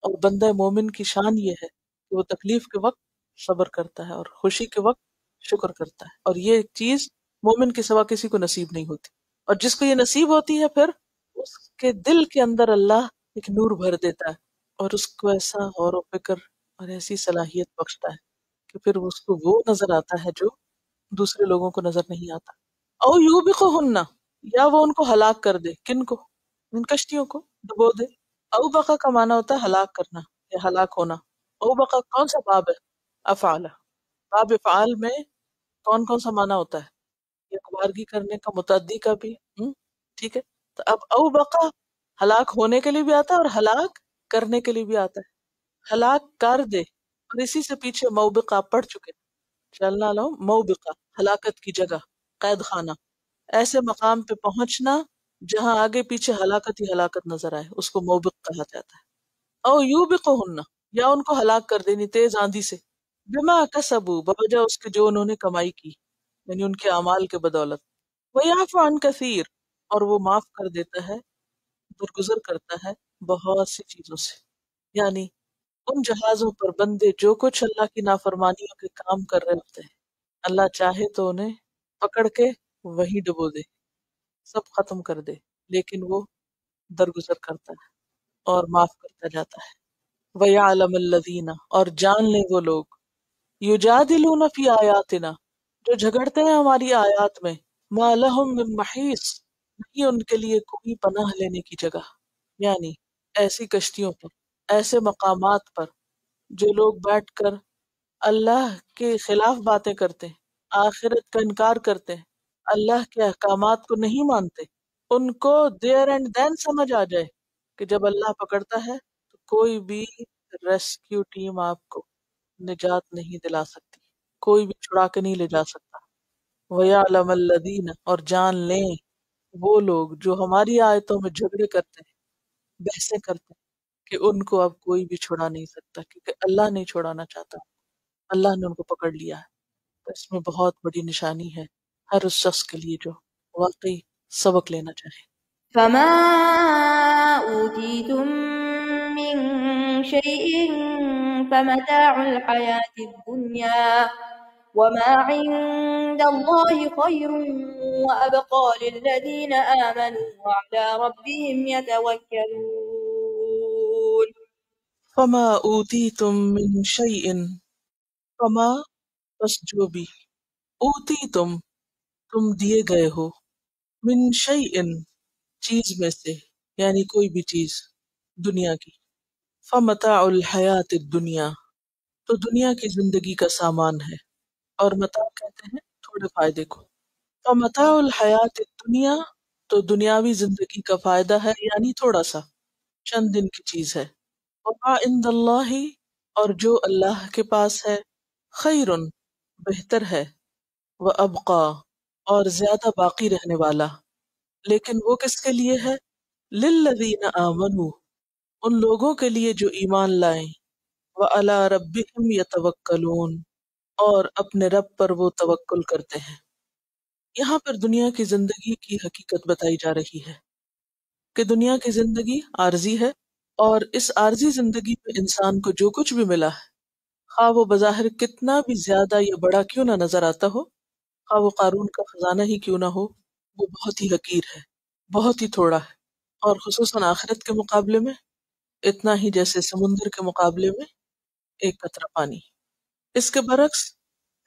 اور بندہ مومن کی شان یہ ہے کہ وہ تکلیف کے وقت صبر کرتا ہے اور خوشی کے وقت شکر کرتا ہے، اور یہ چیز مومن کے سوا کسی کو نصیب نہیں ہوتی، اور جس کو یہ نصیب ہوتی ہے پھر اس کے دل کے اندر اللہ ایک نور بھر دیتا ہے، اور اس کو ایسا غور و فکر اور ایسی صلاحیت بخشتا ہے کہ پھر اس کو وہ نظر آتا ہے جو دوسرے لوگوں کو نظر نہیں آتا۔ او یوبقہن، یا وہ ان کو ہلاک کر دے، کن کو؟ ان کشتیوں کو، ڈبو دے۔ او بقا کا معنی ہوتا ہے ہلاک کرنا یا ہلاک ہونا۔ او بقا کون سا باب ہے؟ افعال۔ باب افعال میں کون کون سا معنی ہوتا ہے؟ ایک بارگی کرنے کا، متعدی کا بھی۔ ٹھیک ہے، تو اب او بقا ہلاک ہونے کے لیے بھی آتا ہے اور ہلاک کرنے کے لیے بھی آتا ہے۔ ہلاک کر دے، اور اسی سے پیچھے موبقہ آپ پڑھ چکے، چلنا لو موبقہ ہلاکت کی جگہ، قید خانہ، ایسے مقام پہ پہنچنا جہاں آگے پیچھے ہلاکت ہی ہلاکت نظر آئے، اس کو موبق کہا جاتا ہے۔ او یوبقہن، یا ان کو ہلاک کر دینی تیز آندھی سے، بما کسبوا، بوجہ اس کے جو انہوں نے کمائی کی، یعنی ان کے اعمال کے بدولت۔ وَيَعْفُ عَنْ كَثِيرٍ، اور وہ معاف کر دیتا ہے، درگزر کرتا ہے بہت سی چیزوں سے۔ یعنی ان جہازوں پر بندے جو کچھ اللہ کی نافرمانیوں کے کام کر رہے ہوتے ہیں، اللہ چاہے تو انہیں پکڑ کے وہیں ڈبو دے، سب ختم کر دے، لیکن وہ درگزر کرتا ہے اور معاف کرتا جاتا ہے۔ وَيَعْلَمَ الَّذِينَ، اور جان لیں وہ لوگ، یجادلون فی آیاتنا، جو جھگڑتے ہیں ہماری آیات میں، ما لہم من محیص، نہیں ان کے لیے کوئی پناہ لینے کی جگہ۔ یعنی ایسی کشتیوں پر، ایسے مقامات پر جو لوگ بیٹھ کر اللہ کے خلاف باتیں کرتے ہیں، آخرت کا انکار کرتے ہیں، اللہ کے احکامات کو نہیں مانتے، ان کو دیر اینڈ دین سمجھ آ جائے کہ جب اللہ پکڑتا ہے تو کوئی بھی ریسکیو ٹیم آپ کو نجات نہیں دلا سکتی، کوئی بھی چھڑا کے نہیں لے جا سکتا۔ وَيَعْلَمَ الَّذِينَ، اور جان لیں وہ لوگ جو ہماری آیتوں میں جھگڑے کرتے ہیں، بحثیں کرتے ہیں، کہ ان کو اب کوئی بھی چھڑا نہیں سکتا، کیونکہ اللہ نہیں چھڑانا چاہتا، اللہ نے ان کو پکڑ لیا ہے۔ تو اس میں بہت بڑی نشانی ہے ہر اس شخص کے لیے جو واقعی سبق لینا چاہے۔ فما أوتيتم من شيء فمتاع الحياة الدنيا وما عند الله خير وأبقى للذين آمنوا وعلى ربهم يتوكلون۔ فما اوتیتم من شیء، فما بس جو بھی، اوتیتم تم دیے گئے ہو، من شیء چیز میں سے، یعنی کوئی بھی چیز دنیا کی، فمتاع الحیات الدنیا تو دنیا کی زندگی کا سامان ہے، اور متاع کہتے ہیں تھوڑے فائدے کو۔ فمتاع الحیات الدنیا تو دنیاوی زندگی کا فائدہ ہے، یعنی تھوڑا سا، چند دن کی چیز ہے۔ وما عند اللہ، اور جو اللہ کے پاس ہے، خیر بہتر ہے، وابقا اور زیادہ باقی رہنے والا، لیکن وہ کس کے لیے ہے؟ للذین آمنوا، ان لوگوں کے لیے جو ایمان لائیں، وعلی ربہم یتوکلون، اور اپنے رب پر وہ توکل کرتے ہیں۔ یہاں پر دنیا کی زندگی کی حقیقت بتائی جا رہی ہے کہ دنیا کی زندگی عارضی ہے، اور اس عارضی زندگی میں انسان کو جو کچھ بھی ملا ہے، خواہ وہ بظاہر کتنا بھی زیادہ یا بڑا کیوں نہ نظر آتا ہو، خواہ وہ قارون کا خزانہ ہی کیوں نہ ہو، وہ بہت ہی حقیر ہے، بہت ہی تھوڑا ہے، اور خصوصاً آخرت کے مقابلے میں اتنا ہی جیسے سمندر کے مقابلے میں ایک قطرہ پانی۔ اس کے برعکس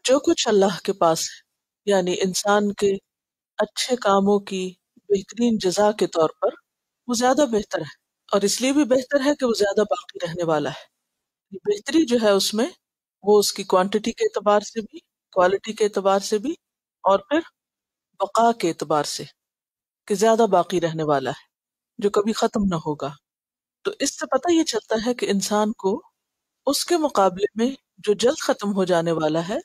جو کچھ اللہ کے پاس ہے، یعنی انسان کے اچھے کاموں کی بہترین جزا کے طور پر، وہ زیادہ بہتر ہے، اور اس لیے بھی بہتر ہے کہ وہ زیادہ باقی رہنے والا ہے۔ بہتری جو ہے اس میں، وہ اس کی کوانٹٹی کے اعتبار سے بھی، کوالٹی کے اعتبار سے بھی، اور پھر بقا کے اعتبار سے کہ زیادہ باقی رہنے والا ہے، جو کبھی ختم نہ ہوگا۔ تو اس سے پتہ یہ چلتا ہے کہ انسان کو اس کے مقابلے میں جو جلد ختم ہو جانے والا ہے،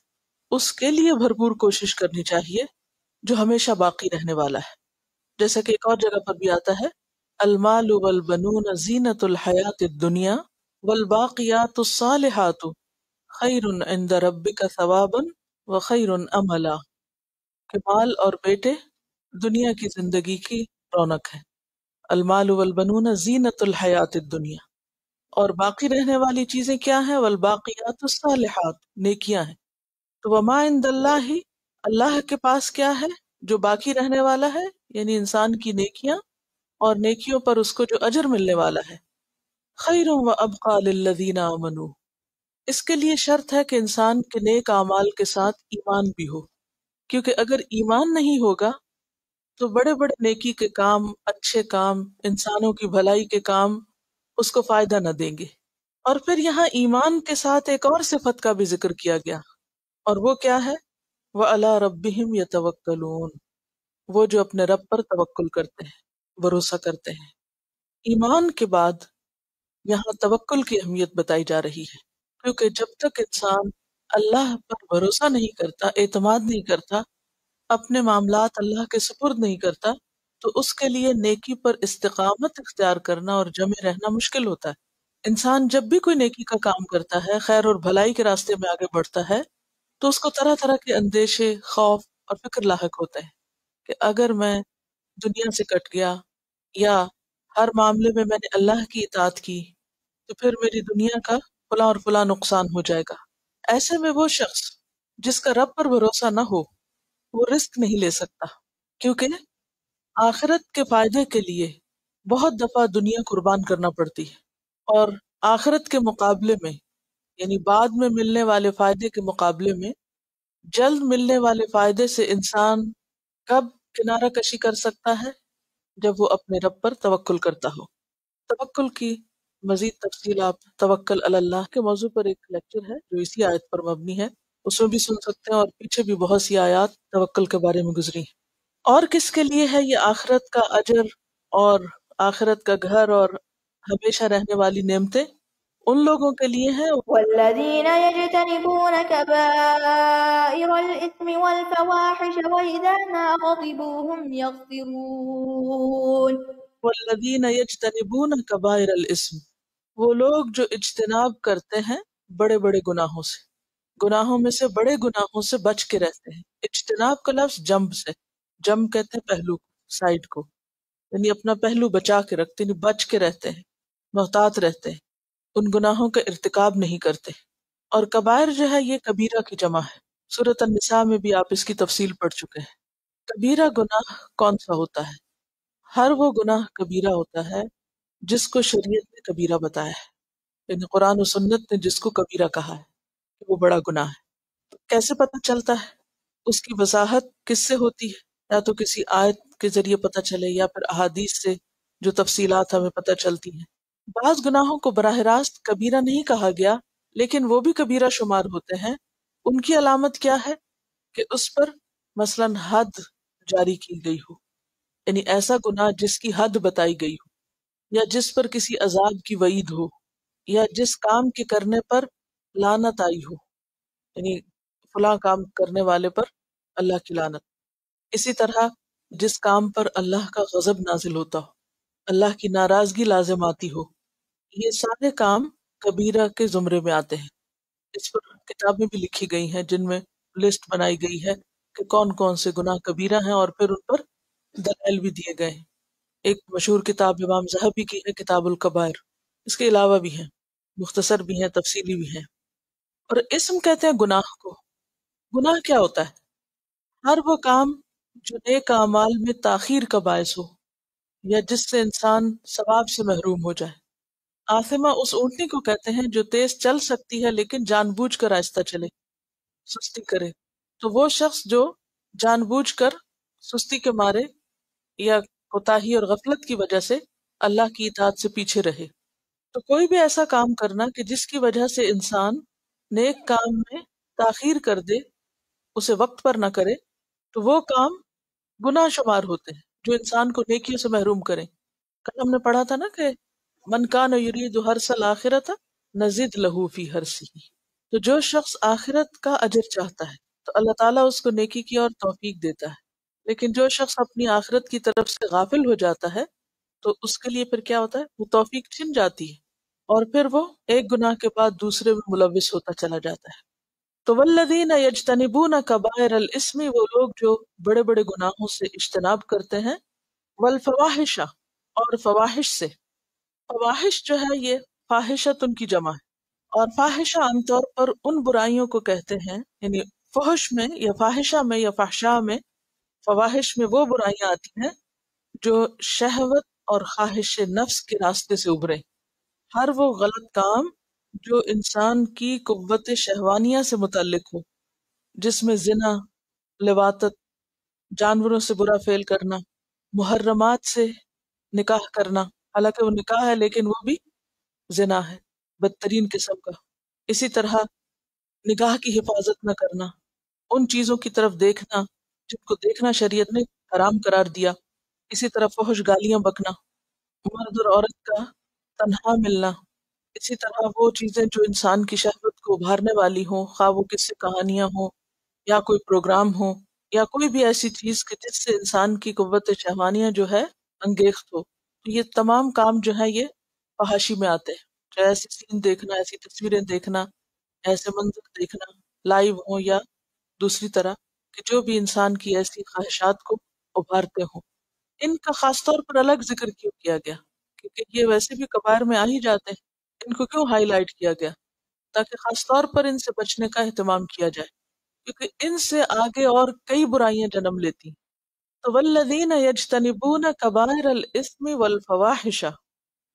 اس کے لیے بھرپور کوشش کرنی چاہیے جو ہمیشہ باقی رہنے والا ہے۔ جیسا کہ ایک اور جگہ پر بھی آتا ہے، المال والبنون زینت الحیات الدنیا والباقیات الصالحات خیر عند ربک ثوابا وخیر املا، کہ مال اور بیٹے دنیا کی زندگی کی رونق ہے۔ المال والبنون زینت الحیات الدنیا، اور باقی رہنے والی چیزیں کیا ہیں؟ والباقیات الصالحات، نیکیاں ہیں۔ تو وما عند اللہ، اللہ کے پاس کیا ہے جو باقی رہنے والا ہے، یعنی انسان کی نیکیاں، اور نیکیوں پر اس کو جو اجر ملنے والا ہے، خیر و ابقا للذین آمنوا۔ اس کے لیے شرط ہے کہ انسان کے نیک اعمال کے ساتھ ایمان بھی ہو، کیونکہ اگر ایمان نہیں ہوگا تو بڑے بڑے نیکی کے کام، اچھے کام، انسانوں کی بھلائی کے کام اس کو فائدہ نہ دیں گے۔ اور پھر یہاں ایمان کے ساتھ ایک اور صفت کا بھی ذکر کیا گیا، اور وہ کیا ہے؟ وَعَلَىٰ رَبِّهِمْ يَتَوَكَّلُونَ، وہ جو اپنے رب پر توکل کرتے ہیں، بھروسہ کرتے ہیں۔ ایمان کے بعد یہاں توکل کی اہمیت بتائی جا رہی ہے، کیونکہ جب تک انسان اللہ پر بھروسہ نہیں کرتا، اعتماد نہیں کرتا، اپنے معاملات اللہ کے سپرد نہیں کرتا، تو اس کے لیے نیکی پر استقامت اختیار کرنا اور جمع رہنا مشکل ہوتا ہے۔ انسان جب بھی کوئی نیکی کا کام کرتا ہے، خیر اور بھلائی کے راستے میں آگے بڑھتا ہے، تو اس کو طرح طرح کے اندیشے، خوف اور فکر لاحق ہوتے ہیں کہ اگر میں دنیا سے کٹ گیا یا ہر معاملے میں میں نے اللہ کی اطاعت کی تو پھر میری دنیا کا فلاں اور فلاں نقصان ہو جائے گا۔ ایسے میں وہ شخص جس کا رب پر بھروسہ نہ ہو وہ رسک نہیں لے سکتا، کیونکہ آخرت کے فائدے کے لیے بہت دفعہ دنیا قربان کرنا پڑتی ہے، اور آخرت کے مقابلے میں، یعنی بعد میں ملنے والے فائدے کے مقابلے میں جلد ملنے والے فائدے سے انسان کب کنارہ کشی کر سکتا ہے؟ جب وہ اپنے رب پر توکل کرتا ہو۔ توکل کی مزید تفصیل آپ توکل علی اللہ کے موضوع پر ایک لیکچر ہے جو اسی آیت پر مبنی ہے، اس میں بھی سن سکتے ہیں، اور پیچھے بھی بہت سی آیات توکل کے بارے میں گزری ہیں۔ اور کس کے لیے ہے یہ آخرت کا اجر اور آخرت کا گھر اور ہمیشہ رہنے والی نعمتیں؟ ان لوگوں کے لیے ہیں والذين يجتنبون كبائر الإثم والفواحش وإذا ما غضبوا هم يغفرون. والذین یجتنبون کبائر الاسم، وہ لوگ جو اجتناب کرتے ہیں بڑے بڑے گناہوں سے، گناہوں میں سے بڑے گناہوں سے بچ کے رہتے ہیں۔ اجتناب کا لفظ جنب سے، جنب کہتے ہیں پہلو کو، سائڈ کو، یعنی اپنا پہلو بچا کے رکھتے ہیں، یعنی بچ کے رہتے ہیں، محتاط رہتے ہیں، ان گناہوں کا ارتکاب نہیں کرتے۔ اور کبائر جو ہے یہ کبیرہ کی جمع ہے، سورۃ النساء میں بھی آپ اس کی تفصیل پڑھ چکے ہیں۔ کبیرہ گناہ کون سا ہوتا ہے؟ ہر وہ گناہ کبیرہ ہوتا ہے جس کو شریعت نے کبیرہ بتایا ہے، یعنی قرآن و سنت نے جس کو کبیرہ کہا ہے کہ وہ بڑا گناہ ہے۔ کیسے پتہ چلتا ہے؟ اس کی وضاحت کس سے ہوتی ہے؟ یا تو کسی آیت کے ذریعے پتہ چلے یا پھر احادیث سے جو تفصیلات ہمیں پتہ چلتی ہیں۔ بعض گناہوں کو براہ راست کبیرہ نہیں کہا گیا لیکن وہ بھی کبیرہ شمار ہوتے ہیں۔ ان کی علامت کیا ہے؟ کہ اس پر مثلاً حد جاری کی گئی ہو، یعنی ایسا گناہ جس کی حد بتائی گئی ہو، یا جس پر کسی عذاب کی وعید ہو، یا جس کام کے کرنے پر لعنت آئی ہو، یعنی فلاں کام کرنے والے پر اللہ کی لعنت۔ اسی طرح جس کام پر اللہ کا غضب نازل ہوتا ہو، اللہ کی ناراضگی لازم آتی ہو، یہ سارے کام کبیرہ کے زمرے میں آتے ہیں۔ اس پر کتابیں بھی لکھی گئی ہیں جن میں لسٹ بنائی گئی ہے کہ کون کون سے گناہ کبیرہ ہیں، اور پھر ان پر دلائل بھی دیے گئے ہیں۔ ایک مشہور کتاب امام ذہبی کی ہے کتاب الکبائر، اس کے علاوہ بھی ہیں، مختصر بھی ہیں، تفصیلی بھی ہیں۔ اور اسم کہتے ہیں گناہ کو۔ گناہ کیا ہوتا ہے؟ ہر وہ کام جو نیک اعمال میں تاخیر کا باعث ہو یا جس سے انسان ثواب سے محروم ہو جائے۔ آثمہ اس اونٹنی کو کہتے ہیں جو تیز چل سکتی ہے لیکن جان بوجھ کر آہستہ چلے، سستی کرے۔ تو وہ شخص جو جان بوجھ کر سستی کے مارے یا کوتاہی اور غفلت کی وجہ سے اللہ کی اطاعت سے پیچھے رہے۔ تو کوئی بھی ایسا کام کرنا کہ جس کی وجہ سے انسان نیک کام میں تاخیر کر دے، اسے وقت پر نہ کرے، تو وہ کام گناہ شمار ہوتے ہیں جو انسان کو نیکیوں سے محروم کریں۔ کل ہم نے پڑھا تھا نا کہ من کان یرید حرث الآخرۃ نزد لہ فی حرثہ، تو جو شخص آخرت کا اجر چاہتا ہے تو اللہ تعالیٰ اس کو نیکی کی اور توفیق دیتا ہے، لیکن جو شخص اپنی آخرت کی طرف سے غافل ہو جاتا ہے تو اس کے لیے پھر کیا ہوتا ہے؟ وہ توفیق چھن جاتی ہے اور پھر وہ ایک گناہ کے بعد دوسرے میں ملوث ہوتا چلا جاتا ہے۔ تو والذین یجتنبون کبائر الاسم، وہ لوگ جو بڑے بڑے گناہوں سے اجتناب کرتے ہیں، والفواحش، اور فواحش سے۔ فواحش جو ہے یہ فاحشت ان کی جمع ہے، اور فاحشہ عام طور پر ان برائیوں کو کہتے ہیں، یعنی فحش میں یا فاحشہ میں یا فحشاء میں، فواحش میں وہ برائیاں آتی ہیں جو شہوت اور خواہش نفس کے راستے سے ابھرے۔ ہر وہ غلط کام جو انسان کی قوت شہوانیہ سے متعلق ہو، جس میں زنا، لواطت، جانوروں سے برا فعل کرنا، محرمات سے نکاح کرنا، حالانکہ وہ نکاح ہے لیکن وہ بھی زنا ہے، بدترین قسم کا۔ اسی طرح نگاہ کی حفاظت نہ کرنا، ان چیزوں کی طرف دیکھنا جن کو دیکھنا شریعت نے حرام قرار دیا۔ اسی طرح فحش گالیاں بکنا، مرد اور عورت کا تنہا ملنا، اسی طرح وہ چیزیں جو انسان کی شہوت کو ابھارنے والی ہوں، خواہ وہ قصے کہانیاں ہوں یا کوئی پروگرام ہو یا کوئی بھی ایسی چیز کہ جس سے انسان کی قوت شہوانیہ جو ہے انگیخت ہو، تو یہ تمام کام جو ہے یہ فحاشی میں آتے ہیں۔ چاہے ایسی سین دیکھنا، ایسی تصویریں دیکھنا، ایسے منظر دیکھنا لائیو ہوں یا دوسری طرح، کہ جو بھی انسان کی ایسی خواہشات کو ابھارتے ہوں۔ ان کا خاص طور پر الگ ذکر کیوں کیا گیا؟ کیونکہ یہ ویسے بھی کبائر میں آ ہی جاتے ہیں، ان کو کیوں ہائی لائٹ کیا گیا؟ تاکہ خاص طور پر ان سے بچنے کا اہتمام کیا جائے، کیونکہ ان سے آگے اور کئی برائیاں جنم لیتی ہیں۔ تو والذین یجتنبون کبائر الاثم والفواحش،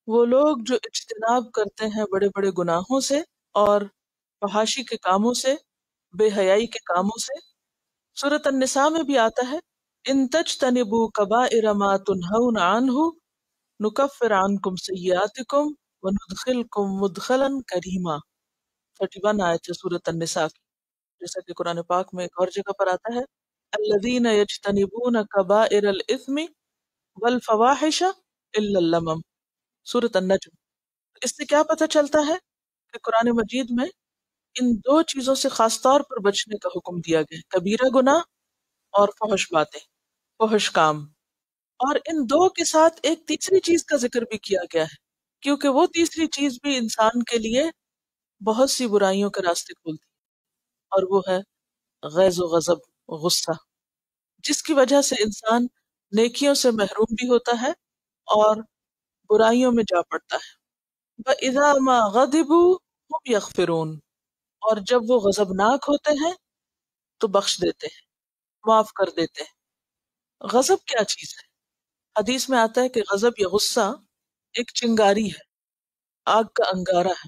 وہ لوگ جو اجتناب کرتے ہیں بڑے بڑے گناہوں سے اور فحاشی کے کاموں سے، بے حیائی کے کاموں سے۔ سورۃ النساء میں بھی آتا ہے ان تجتنبوا کبائر ما تنہون عنہ نکفر عنکم سیئاتکم وندخلکم مدخلا کریما، 31 آیت ہے سورۃ النساء کی۔ جیسا کہ قرآن پاک میں ایک اور جگہ پر آتا ہے الذین یجتنبون کبائر الاثم والفواحش الا اللمم، سورۃ النجم۔ اس سے کیا پتہ چلتا ہے کہ قرآن مجید میں ان دو چیزوں سے خاص طور پر بچنے کا حکم دیا گیا ہے، کبیرہ گناہ اور فحش باتیں، فحش کام۔ اور ان دو کے ساتھ ایک تیسری چیز کا ذکر بھی کیا گیا ہے، کیونکہ وہ تیسری چیز بھی انسان کے لیے بہت سی برائیوں کے راستے کھولتی ہے، اور وہ ہے غیظ و غضب، غصہ، جس کی وجہ سے انسان نیکیوں سے محروم بھی ہوتا ہے اور برائیوں میں جا پڑتا ہے۔ وَإِذَا مَا غَضِبُوا هُمْ يَغْفِرُونَ، اور جب وہ غضبناک ہوتے ہیں تو بخش دیتے ہیں، معاف کر دیتے ہیں۔ غضب کیا چیز ہے؟ حدیث میں آتا ہے کہ غضب یا غصہ ایک چنگاری ہے، آگ کا انگارہ ہے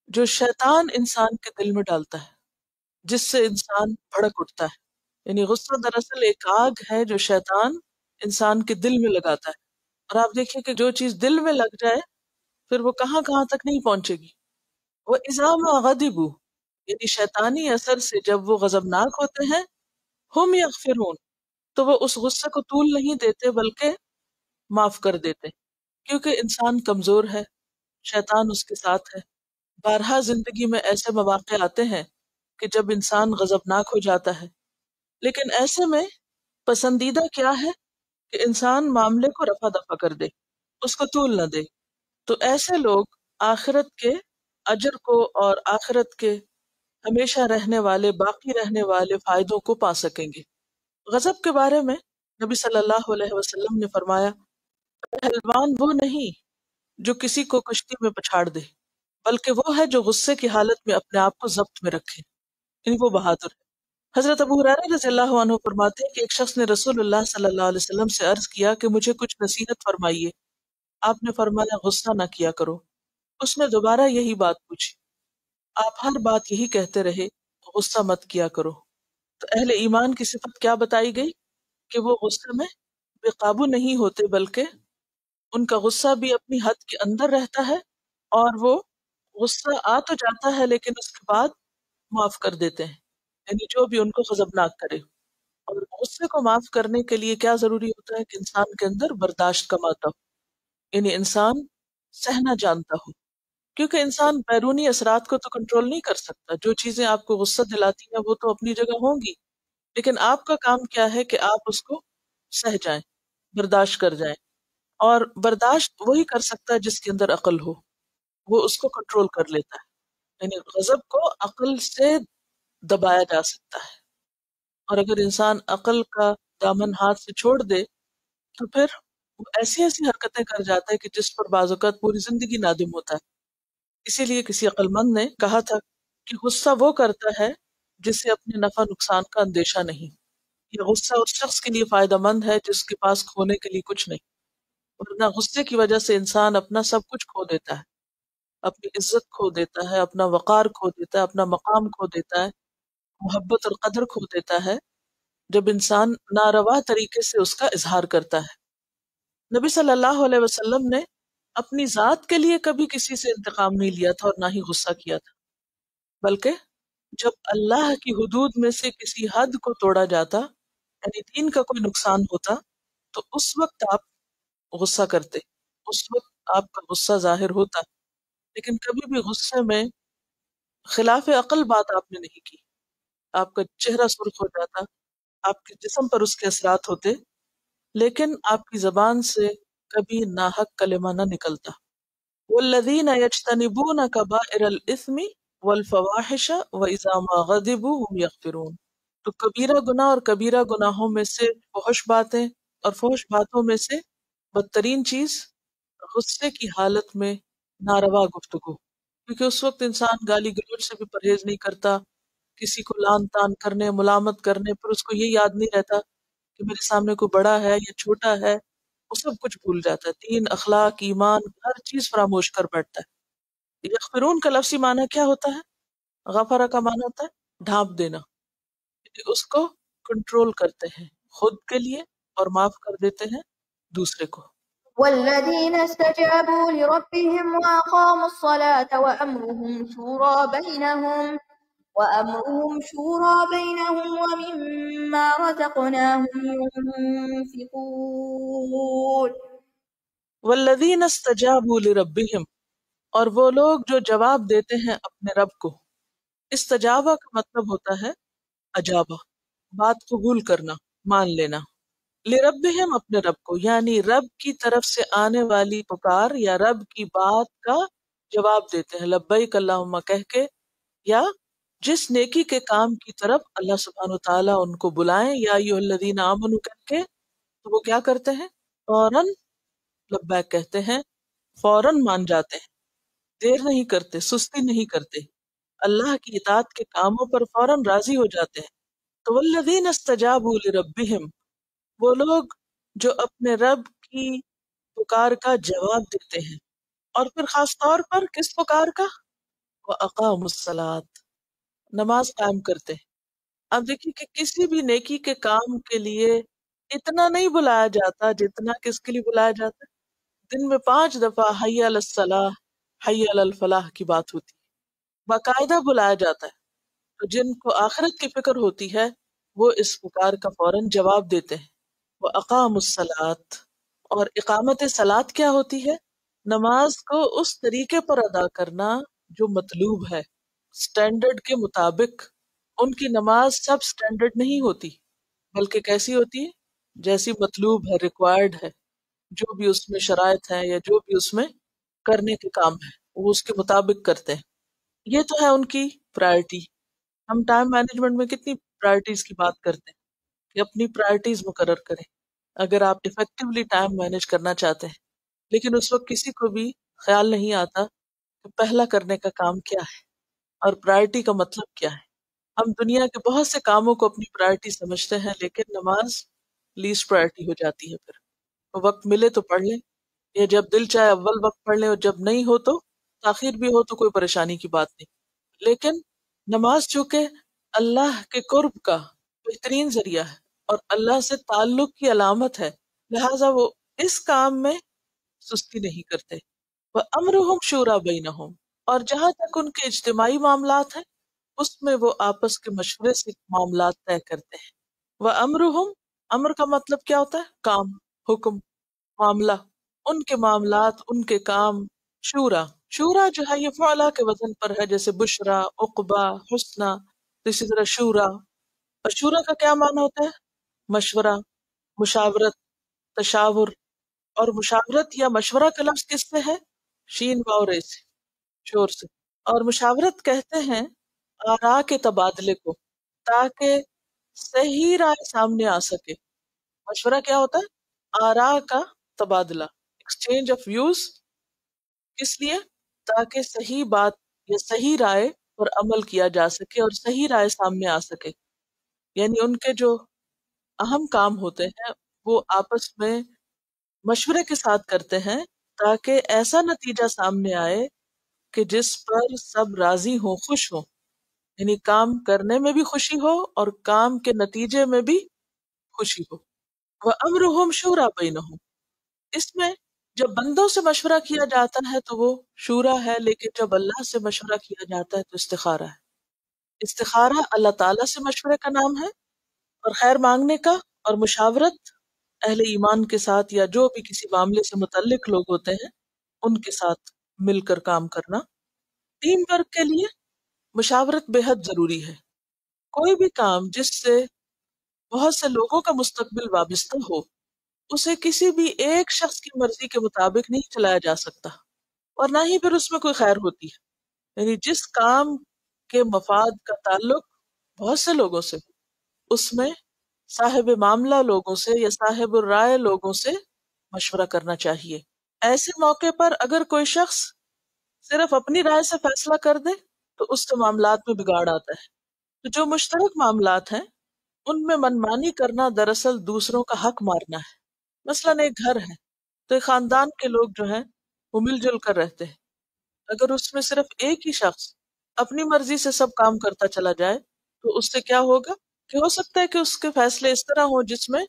جو شیطان انسان کے دل میں ڈالتا ہے، جس سے انسان بھڑک اٹھتا ہے۔ یعنی غصہ دراصل ایک آگ ہے جو شیطان انسان کے دل میں لگاتا ہے، اور آپ دیکھیں کہ جو چیز دل میں لگ جائے پھر وہ کہاں کہاں تک نہیں پہنچے گی۔ وہ اِذَا مَا غَضِبُوا، یعنی شیطانی اثر سے جب وہ غضبناک ہوتے ہیں، ہم یغفرون، تو وہ اس غصے کو طول نہیں دیتے بلکہ معاف کر دیتے، کیونکہ انسان کمزور ہے، شیطان اس کے ساتھ ہے۔ بارہا زندگی میں ایسے مواقع آتے ہیں کہ جب انسان غضبناک ہو جاتا ہے، لیکن ایسے میں پسندیدہ کیا ہے کہ انسان معاملے کو رفع دفع کر دے، اس کو طول نہ دے۔ تو ایسے لوگ آخرت کے اجر کو اور آخرت کے ہمیشہ رہنے والے، باقی رہنے والے فائدوں کو پا سکیں گے۔ غضب کے بارے میں نبی صلی اللہ علیہ وسلم نے فرمایا پہلوان وہ نہیں جو کسی کو کشتی میں پچھاڑ دے، بلکہ وہ ہے جو غصے کی حالت میں اپنے آپ کو ضبط میں رکھے، یعنی وہ بہادر ہے۔ حضرت ابو ہریرہ رضی اللہ عنہ فرماتے ہیں کہ ایک شخص نے رسول اللہ صلی اللہ علیہ وسلم سے عرض کیا کہ مجھے کچھ نصیحت فرمائیے۔ آپ نے فرمایا غصہ نہ کیا کرو۔ اس نے دوبارہ یہی بات پوچھی، آپ ہر بات یہی کہتے رہے، غصہ مت کیا کرو۔ تو اہل ایمان کی صفت کیا بتائی گئی کہ وہ غصے میں بے قابو نہیں ہوتے، بلکہ ان کا غصہ بھی اپنی حد کے اندر رہتا ہے، اور وہ غصہ آ تو جاتا ہے لیکن اس کے بعد معاف کر دیتے ہیں، یعنی جو بھی ان کو غضبناک کرے۔ اور غصے کو معاف کرنے کے لیے کیا ضروری ہوتا ہے کہ انسان کے اندر برداشت کا مادہ ہو، یعنی انسان سہنا جانتا ہو، کیونکہ انسان بیرونی اثرات کو تو کنٹرول نہیں کر سکتا۔ جو چیزیں آپ کو غصہ دلاتی ہیں وہ تو اپنی جگہ ہوں گی، لیکن آپ کا کام کیا ہے کہ آپ اس کو سہ جائیں، برداشت کر جائیں۔ اور برداشت وہی کر سکتا ہے جس کے اندر عقل ہو، وہ اس کو کنٹرول کر لیتا ہے، یعنی غضب کو عقل سے دبایا جا سکتا ہے۔ اور اگر انسان عقل کا دامن ہاتھ سے چھوڑ دے تو پھر وہ ایسی ایسی حرکتیں کر جاتا ہے کہ جس پر بعض اوقات پوری زندگی نادم ہوتا ہے۔ اسی لیے کسی عقل مند نے کہا تھا کہ غصہ وہ کرتا ہے جسے اپنے نفع نقصان کا اندیشہ نہیں۔ یہ غصہ اس شخص کے لیے فائدہ مند ہے جس کے پاس کھونے کے لیے کچھ نہیں، ورنہ غصے کی وجہ سے انسان اپنا سب کچھ کھو دیتا ہے، اپنی عزت کھو دیتا ہے، اپنا وقار کھو دیتا ہے، اپنا مقام کھو دیتا ہے، محبت اور قدر کھو دیتا ہے۔ جب انسان ناروا طریقے سے اس کا اظہار کرتا ہے۔ نبی صلی اللہ علیہ وسلم نے اپنی ذات کے لیے کبھی کسی سے انتقام نہیں لیا تھا اور نہ ہی غصہ کیا تھا، بلکہ جب اللہ کی حدود میں سے کسی حد کو توڑا جاتا، یعنی دین کا کوئی نقصان ہوتا، تو اس وقت آپ غصہ کرتے، اس وقت آپ کا غصہ ظاہر ہوتا، لیکن کبھی بھی غصے میں خلاف عقل بات آپ نے نہیں کی۔ آپ کا چہرہ سرخ ہو جاتا، آپ کے جسم پر اس کے اثرات ہوتے، لیکن آپ کی زبان سے کبھی ناحق کلمہ نہ نکلتا۔ والذین یجتنبون کبائر الاثم والفواحش واذا ما غضبوا هم یغفرون، تو کبیرہ گناہ اور کبیرہ گناہوں میں سے فحش باتیں اور فحش باتوں میں سے بدترین چیز غصے کی حالت میں ناروا گفتگو، کیونکہ اس وقت انسان گالی گلوچ سے بھی پرہیز نہیں کرتا، کسی کو لان تان کرنے ملامت کرنے پر اس کو یہ یاد نہیں رہتا کہ میرے سامنے کوئی بڑا ہے یا چھوٹا ہے، وہ سب کچھ بھول جاتا ہے، دین اخلاق ایمان ہر چیز فراموش کر بیٹھتا ہے۔ یغفرون کا لفظی معنی کیا ہوتا ہے؟ غفرہ کا معنی ہوتا ہے ڈھانپ دینا، یعنی اس کو کنٹرول کرتے ہیں خود کے لیے اور معاف کر دیتے ہیں دوسرے کو۔ والذين استجابوا لربهم وأقاموا الصلاة وأمرهم شورى بينهم ومما رزقناهم ينفقون۔ والذین استجابوا لربہم، اور وہ لوگ جو جواب دیتے ہیں اپنے رب کو۔ استجابہ کا مطلب ہوتا ہے اجابہ، بات قبول کرنا، مان لینا۔ لربہم، اپنے رب کو، یعنی رب کی طرف سے آنے والی پکار یا رب کی بات کا جواب دیتے ہیں لبیک اللہم کہہ کے، یا جس نیکی کے کام کی طرف اللہ سبحانہ وتعالیٰ ان کو بلائیں یا ایھا الذین آمنوا کہہ کے، تو وہ کیا کرتے ہیں؟ فوراً لبیک کہتے ہیں، فوراً مان جاتے ہیں، دیر نہیں کرتے، سستی نہیں کرتے، اللہ کی اطاعت کے کاموں پر فوراً راضی ہو جاتے ہیں۔ تو والذین استجابوا لربہم، وہ لوگ جو اپنے رب کی پکار کا جواب دیتے ہیں، اور پھر خاص طور پر کس پکار کا؟ وَأَقَامُوا الصَّلَاةَ، نماز قائم کرتے ہیں۔ اب دیکھیے کہ کسی بھی نیکی کے کام کے لیے اتنا نہیں بلایا جاتا جتنا کس کے لیے بلایا جاتا ہے؟ دن میں 5 دفعہ حی علی الصلاح، حی علی الفلاح کی بات ہوتی ہے، باقاعدہ بلایا جاتا ہے۔ تو جن کو آخرت کی فکر ہوتی ہے وہ اس پکار کا فوراً جواب دیتے ہیں۔ وَأَقَامُوا الصَّلَاةَ، اور اقامت صلاۃ کیا ہوتی ہے؟ نماز کو اس طریقے پر ادا کرنا جو مطلوب ہے، سٹینڈرڈ کے مطابق۔ ان کی نماز سب سٹینڈرڈ نہیں ہوتی، بلکہ کیسی ہوتی ہے؟ جیسی مطلوب ہے، ریکوائرڈ ہے، جو بھی اس میں شرائط ہیں یا جو بھی اس میں کرنے کے کام ہے وہ اس کے مطابق کرتے ہیں۔ یہ تو ہے ان کی پرائرٹی۔ ہم ٹائم مینجمنٹ میں کتنی پرائرٹیز کی بات کرتے ہیں کہ اپنی پرائرٹیز مقرر کریں اگر آپ افیکٹولی ٹائم مینج کرنا چاہتے ہیں، لیکن اس وقت کسی کو بھی خیال نہیں آتا کہ پہلا کرنے کا کام کیا ہے اور پرائرٹی کا مطلب کیا ہے۔ ہم دنیا کے بہت سے کاموں کو اپنی پرائرٹی سمجھتے ہیں، لیکن نماز لیسٹ پرائرٹی ہو جاتی ہے۔ پھر وقت ملے تو پڑھ لیں، یا جب دل چاہے اول وقت پڑھ لیں، اور جب نہیں ہو تو تاخیر بھی ہو تو کوئی پریشانی کی بات نہیں۔ لیکن نماز چونکہ اللہ کے قرب کا بہترین ذریعہ ہے اور اللہ سے تعلق کی علامت ہے، لہٰذا وہ اس کام میں سستی نہیں کرتے۔ وَأَمْرُهُمْ شُورَى بَيْنَهُمْ، اور جہاں تک ان کے اجتماعی معاملات ہیں اس میں وہ آپس کے مشورے سے معاملات طے کرتے ہیں۔ وَأَمْرُهُمْ، امر کا مطلب کیا ہوتا ہے؟ کام، حکم، معاملہ۔ ان کے معاملات، ان کے کام شورا۔ شورا جو ہے یہ فعلا کے وزن پر ہے، جیسے بشرا، عقبہ، حسنہ، اسی طرح شورا۔ اور شورا کا کیا معنی ہوتا ہے؟ مشورہ، مشاورت، تشاور۔ اور مشاورت یا مشورہ کا لفظ کس سے ہے؟ شین واو رے سے، شور سے۔ اور مشاورت کہتے ہیں آراء کے تبادلے کو، تاکہ صحیح رائے سامنے آ سکے۔ مشورہ کیا ہوتا ہے؟ آراء کا تبادلہ، ایکسچینج آف ویوز، کس لیے؟ تاکہ صحیح بات یا صحیح رائے پر عمل کیا جا سکے اور صحیح رائے سامنے آ سکے۔ یعنی ان کے جو اہم کام ہوتے ہیں وہ آپس میں مشورے کے ساتھ کرتے ہیں تاکہ ایسا نتیجہ سامنے آئے کہ جس پر سب راضی ہوں، خوش ہوں، یعنی کام کرنے میں بھی خوشی ہو اور کام کے نتیجے میں بھی خوشی ہو۔ وَأَمْرُهُمْ شُورَىٰ بَيْنَهُمْ، اس میں جب بندوں سے مشورہ کیا جاتا ہے تو وہ شورا ہے، لیکن جب اللہ سے مشورہ کیا جاتا ہے تو استخارہ ہے۔ استخارہ اللہ تعالیٰ سے مشورے کا نام ہے، اور خیر مانگنے کا اور مشاورت اہل ایمان کے ساتھ یا جو بھی کسی معاملے سے متعلق لوگ ہوتے ہیں ان کے ساتھ مل کر کام کرنا۔ ٹیم ورک کے لیے مشاورت بے حد ضروری ہے۔ کوئی بھی کام جس سے بہت سے لوگوں کا مستقبل وابستہ ہو، اسے کسی بھی ایک شخص کی مرضی کے مطابق نہیں چلایا جا سکتا، اور نہ ہی پھر اس میں کوئی خیر ہوتی ہے۔ یعنی جس کام کے مفاد کا تعلق بہت سے لوگوں سے ہو، اس میں صاحب معاملہ لوگوں سے یا صاحب الرائے لوگوں سے مشورہ کرنا چاہیے۔ ایسے موقع پر اگر کوئی شخص صرف اپنی رائے سے فیصلہ کر دے تو اس سے معاملات میں بگاڑ آتا ہے۔ تو جو مشترک معاملات ہیں ان میں منمانی کرنا دراصل دوسروں کا حق مارنا ہے۔ مثلاً ایک گھر ہے تو ایک خاندان کے لوگ جو ہیں وہ مل جل کر رہتے ہیں، اگر اس میں صرف ایک ہی شخص اپنی مرضی سے سب کام کرتا چلا جائے تو اس سے کیا ہوگا کہ ہو سکتا ہے کہ اس کے فیصلے اس طرح ہوں جس میں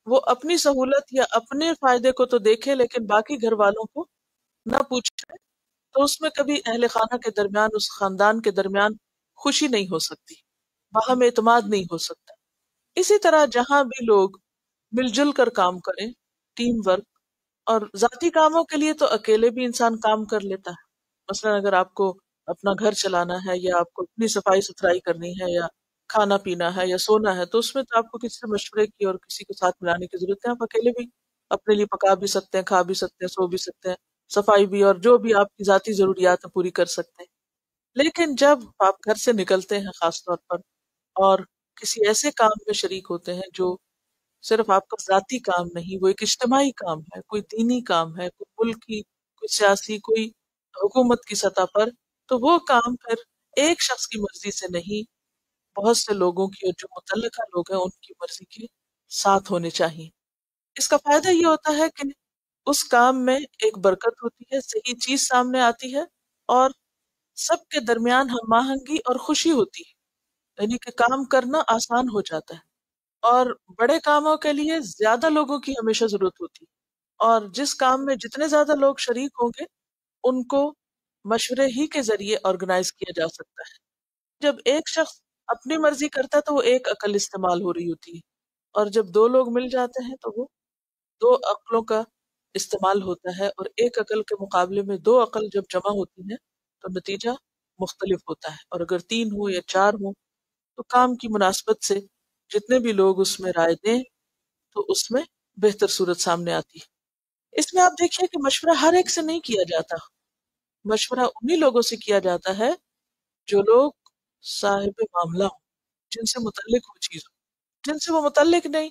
وہ اپنی سہولت یا اپنے فائدے کو تو دیکھے لیکن باقی گھر والوں کو نہ پوچھے، تو اس میں کبھی اہل خانہ کے درمیان، اس خاندان کے درمیان خوشی نہیں ہو سکتی، باہم اعتماد نہیں ہو سکتا۔ اسی طرح جہاں بھی لوگ مل جل کر کام کریں، ٹیم ورک، اور ذاتی کاموں کے لیے تو اکیلے بھی انسان کام کر لیتا ہے۔ مثلا اگر آپ کو اپنا گھر چلانا ہے یا آپ کو اپنی صفائی ستھرائی کرنی ہے یا کھانا پینا ہے یا سونا ہے تو اس میں تو آپ کو کسی سے مشورے کی اور کسی کو ساتھ ملانے کی ضرورت ہے۔ آپ اکیلے بھی اپنے لیے پکا بھی سکتے ہیں، کھا بھی سکتے ہیں، سو بھی سکتے ہیں، صفائی بھی اور جو بھی آپ کی ذاتی ضروریات ہیں پوری کر سکتے ہیں۔ لیکن جب آپ گھر سے نکلتے ہیں خاص طور پر اور کسی ایسے کام میں شریک ہوتے ہیں جو صرف آپ کا ذاتی کام نہیں، وہ ایک اجتماعی کام ہے، کوئی دینی کام ہے، کوئی ملکی، کوئی سیاسی، کوئی حکومت کی سطح پر، تو وہ کام پھر ایک شخص کی مرضی سے نہیں، بہت سے لوگوں کی اور جو متعلقہ لوگ ہیں ان کی مرضی کے ساتھ ہونے چاہیے۔ اس کا فائدہ یہ ہوتا ہے کہ اس کام میں ایک برکت ہوتی ہے، صحیح چیز سامنے آتی ہے، اور سب کے درمیان ہم آہنگی اور خوشی ہوتی ہے، یعنی کہ کام کرنا آسان ہو جاتا ہے۔ اور بڑے کاموں کے لیے زیادہ لوگوں کی ہمیشہ ضرورت ہوتی ہے، اور جس کام میں جتنے زیادہ لوگ شریک ہوں گے ان کو مشورے ہی کے ذریعے آرگنائز کیا جا سکتا ہے۔ جب ایک شخص اپنی مرضی کرتا ہے تو وہ ایک عقل استعمال ہو رہی ہوتی ہے، اور جب دو لوگ مل جاتے ہیں تو وہ دو عقلوں کا استعمال ہوتا ہے، اور ایک عقل کے مقابلے میں دو عقل جب جمع ہوتی ہیں تو نتیجہ مختلف ہوتا ہے۔ اور اگر تین ہو یا چار ہو تو کام کی مناسبت سے جتنے بھی لوگ اس میں رائے دیں تو اس میں بہتر صورت سامنے آتی ہے۔ اس میں آپ دیکھیے کہ مشورہ ہر ایک سے نہیں کیا جاتا، مشورہ انہی لوگوں سے کیا جاتا ہے جو لوگ صاحب معاملہ ہوں، جن سے متعلق وہ چیز ہو۔ جن سے وہ متعلق نہیں،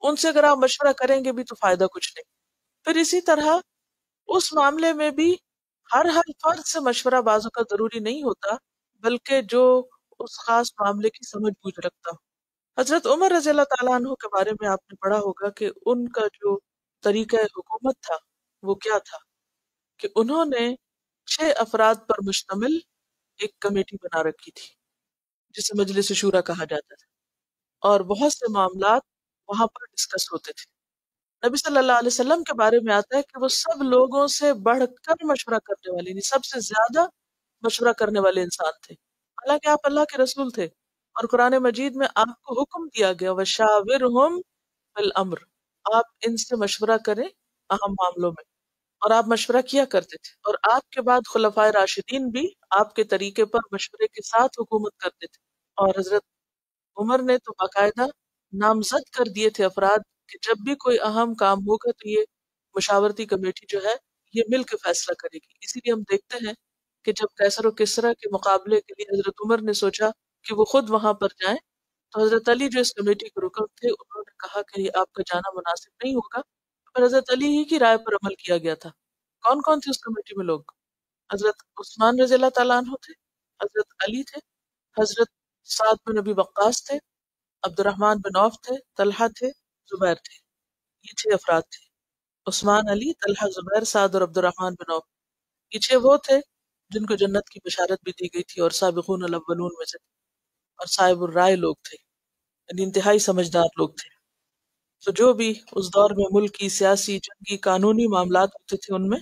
ان سے اگر آپ مشورہ کریں گے بھی تو فائدہ کچھ نہیں۔ پھر اسی طرح اس معاملے میں بھی ہر فرد سے مشورہ بعض کا ضروری نہیں ہوتا، بلکہ جو اس خاص معاملے کی سمجھ بوجھ رکھتا ہو۔ حضرت عمر رضی اللہ تعالیٰ عنہ کے بارے میں آپ نے پڑھا ہوگا کہ ان کا جو طریقہ حکومت تھا وہ کیا تھا کہ انہوں نے 6 افراد پر مشتمل ایک کمیٹی بنا رکھی تھی جسے مجلس شورا کہا جاتا تھا، اور بہت سے معاملات وہاں پر ڈسکس ہوتے تھے۔ نبی صلی اللہ علیہ وسلم کے بارے میں آتا ہے کہ وہ سب لوگوں سے بڑھ کر مشورہ کرنے والے، یعنی سب سے زیادہ مشورہ کرنے والے انسان تھے، حالانکہ آپ اللہ کے رسول تھے، اور قرآن مجید میں آپ کو حکم دیا گیا وَشَاوِرْهُمْ فِي الْأَمْرِ، آپ ان سے مشورہ کریں اہم معاملوں میں، اور آپ مشورہ کیا کرتے تھے۔ اور آپ کے بعد خلفائے راشدین بھی آپ کے طریقے پر مشورے کے ساتھ حکومت کرتے تھے، اور حضرت عمر نے تو باقاعدہ نامزد کر دیے تھے افراد کہ جب بھی کوئی اہم کام ہوگا تو یہ مشاورتی کمیٹی جو ہے یہ مل کے فیصلہ کرے گی۔ اسی لیے ہم دیکھتے ہیں کہ جب قیصر و کسریٰ کے مقابلے کے لیے حضرت عمر نے سوچا کہ وہ خود وہاں پر جائیں تو حضرت علی جو اس کمیٹی کے رکن تھے انہوں نے کہا کہ یہ آپ کا جانا مناسب نہیں ہوگا، پھر حضرت علی ہی کی رائے پر عمل کیا گیا تھا۔ کون کون تھے اس کمیٹی میں لوگ؟ حضرت عثمان رضی اللہ تعالیٰ عنہ تھے، حضرت علی تھے، حضرت سعد بن نبی وقاص تھے، عبد الرحمن بن عوف تھے، طلحہ تھے، زبیر تھے۔ یہ 6 افراد تھے، عثمان، علی، طلحہ، زبیر، سعد اور عبد الرحمن بن عوف۔ یہ 6 وہ تھے جن کو جنت کی بشارت بھی دی گئی تھی اور سابقون الاولون میں سے، اور صاحب الرائے لوگ تھے، یعنی انتہائی سمجھدار لوگ تھے۔ تو جو بھی اس دور میں ملکی، سیاسی، جنگی، قانونی معاملات ہوتے تھے ان میں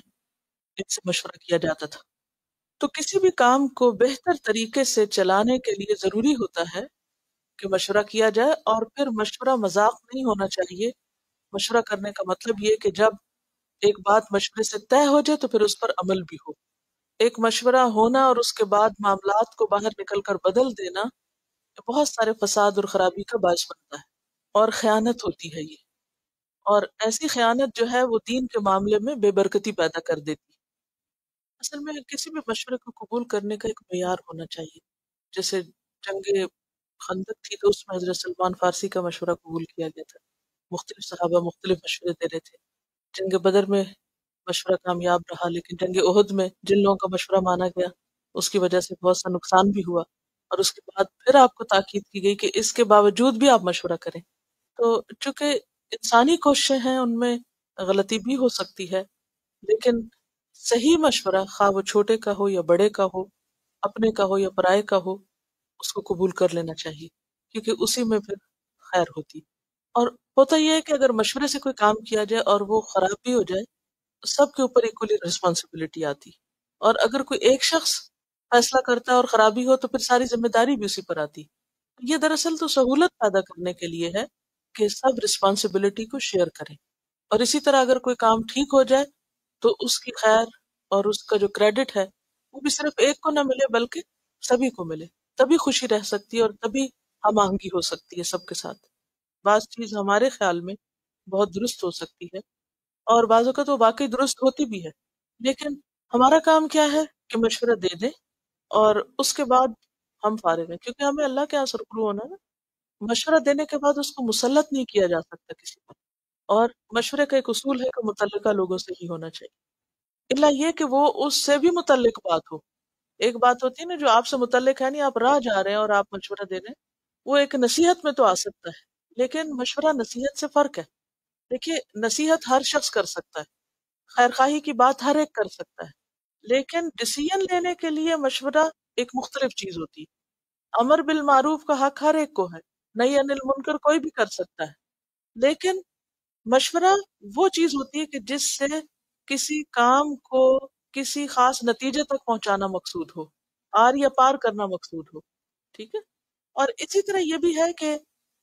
ان سے مشورہ کیا جاتا تھا۔ تو کسی بھی کام کو بہتر طریقے سے چلانے کے لیے ضروری ہوتا ہے کہ مشورہ کیا جائے، اور پھر مشورہ مذاق نہیں ہونا چاہیے۔ مشورہ کرنے کا مطلب یہ کہ جب ایک بات مشورے سے طے ہو جائے تو پھر اس پر عمل بھی ہو۔ ایک مشورہ ہونا اور اس کے بعد معاملات کو باہر نکل کر بدل دینا یہ بہت سارے فساد اور خرابی کا باعث بنتا ہے، اور خیانت ہوتی ہے یہ، اور ایسی خیانت جو ہے وہ دین کے معاملے میں بے برکتی پیدا کر دیتی ہے۔ اصل میں کسی بھی مشورے کو قبول کرنے کا ایک معیار ہونا چاہیے۔ جیسے جنگ خندق تھی تو اس میں حضرت سلمان فارسی کا مشورہ قبول کیا گیا تھا، مختلف صحابہ مختلف مشورے دے رہے تھے۔ جنگ بدر میں مشورہ کامیاب رہا، لیکن جنگ احد میں جن لوگوں کا مشورہ مانا گیا اس کی وجہ سے بہت سا نقصان بھی ہوا، اور اس کے بعد پھر آپ کو تاکید کی گئی کہ اس کے باوجود بھی آپ مشورہ کریں۔ تو چونکہ انسانی کوششیں ہیں ان میں غلطی بھی ہو سکتی ہے، لیکن صحیح مشورہ خواہ وہ چھوٹے کا ہو یا بڑے کا ہو، اپنے کا ہو یا پرائے کا ہو، اس کو قبول کر لینا چاہیے، کیونکہ اسی میں پھر خیر ہوتی۔ اور ہوتا یہ ہے کہ اگر مشورے سے کوئی کام کیا جائے اور وہ خراب بھی ہو جائے تو سب کے اوپر ایکولی رسپانسبلٹی آتی، اور اگر کوئی ایک شخص فیصلہ کرتا ہے اور خرابی ہو تو پھر ساری ذمہ داری بھی اسی پر آتی۔ یہ دراصل تو سہولت پیدا کرنے کے لیے ہے کہ سب رسپانسبلٹی کو شیئر کریں، اور اسی طرح اگر کوئی کام ٹھیک ہو جائے تو اس کی خیر اور اس کا جو کریڈٹ ہے وہ بھی صرف ایک کو نہ ملے بلکہ سبھی کو ملے، تبھی خوشی رہ سکتی ہے اور تبھی ہم آہنگی ہو سکتی ہے سب کے ساتھ۔ بعض چیز ہمارے خیال میں بہت درست ہو سکتی ہے اور بعض اوقات وہ واقعی درست ہوتی بھی ہے، لیکن ہمارا کام کیا ہے کہ مشورہ دے دیں اور اس کے بعد ہم فارغ ہیں، کیونکہ ہمیں اللہ کے یہاں سرخرو ہونا ہے نا۔ مشورہ دینے کے بعد اس کو مسلط نہیں کیا جا سکتا کسی پر، اور مشورے کا ایک اصول ہے کہ متعلقہ لوگوں سے ہی ہونا چاہیے، الا یہ کہ وہ اس سے بھی متعلق بات ہو۔ ایک بات ہوتی ہے نا جو آپ سے متعلق ہے، نہیں آپ راہ جا رہے ہیں اور آپ مشورہ دے رہے ہیں، وہ ایک نصیحت میں تو آ سکتا ہے، لیکن مشورہ نصیحت سے فرق ہے۔ دیکھیے نصیحت ہر شخص کر سکتا ہے، خیر خواہی کی بات ہر ایک کر سکتا ہے، لیکن ڈیسیژن لینے کے لیے مشورہ ایک مختلف چیز ہوتی ہے۔ امر بالمعروف کا حق ہر ایک کو ہے، نہی عن المنکر کوئی بھی کر سکتا ہے، لیکن مشورہ وہ چیز ہوتی ہے کہ جس سے کسی کام کو کسی خاص نتیجے تک پہنچانا مقصود ہو، آر یا پار کرنا مقصود ہو، ٹھیک ہے۔ اور اسی طرح یہ بھی ہے کہ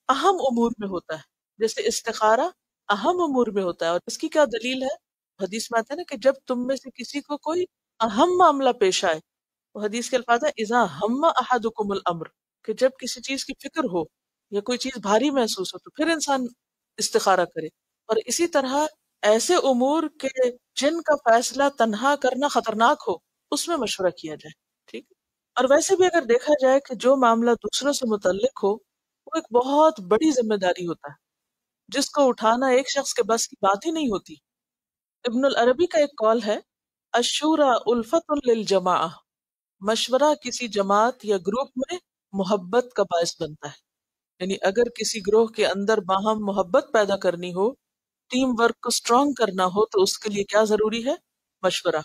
اہم امور میں ہوتا ہے، جیسے استخارہ اہم امور میں ہوتا ہے، اور اس کی کیا دلیل ہے؟ حدیث میں آتا ہے نا کہ جب تم میں سے کسی کو کوئی اہم معاملہ پیش آئے، وہ حدیث کے الفاظ ہے اذا ہم احدکم الامر، کہ جب کسی چیز کی فکر ہو یا کوئی چیز بھاری محسوس ہو تو پھر انسان استخارہ کرے۔ اور اسی طرح ایسے امور کے جن کا فیصلہ تنہا کرنا خطرناک ہو اس میں مشورہ کیا جائے، ٹھیک ہے۔ اور ویسے بھی اگر دیکھا جائے کہ جو معاملہ دوسروں سے متعلق ہو وہ ایک بہت بڑی ذمہ داری ہوتا ہے جس کو اٹھانا ایک شخص کے بس کی بات ہی نہیں ہوتی۔ ابن العربی کا ایک قول ہے الشورى الفت للجماعہ، مشورہ کسی جماعت یا گروپ میں محبت کا باعث بنتا ہے۔ یعنی اگر کسی گروہ کے اندر باہم محبت پیدا کرنی ہو، ٹیم ورک کو سٹرونگ کرنا ہو تو اس کے لیے کیا ضروری ہے؟ مشورہ۔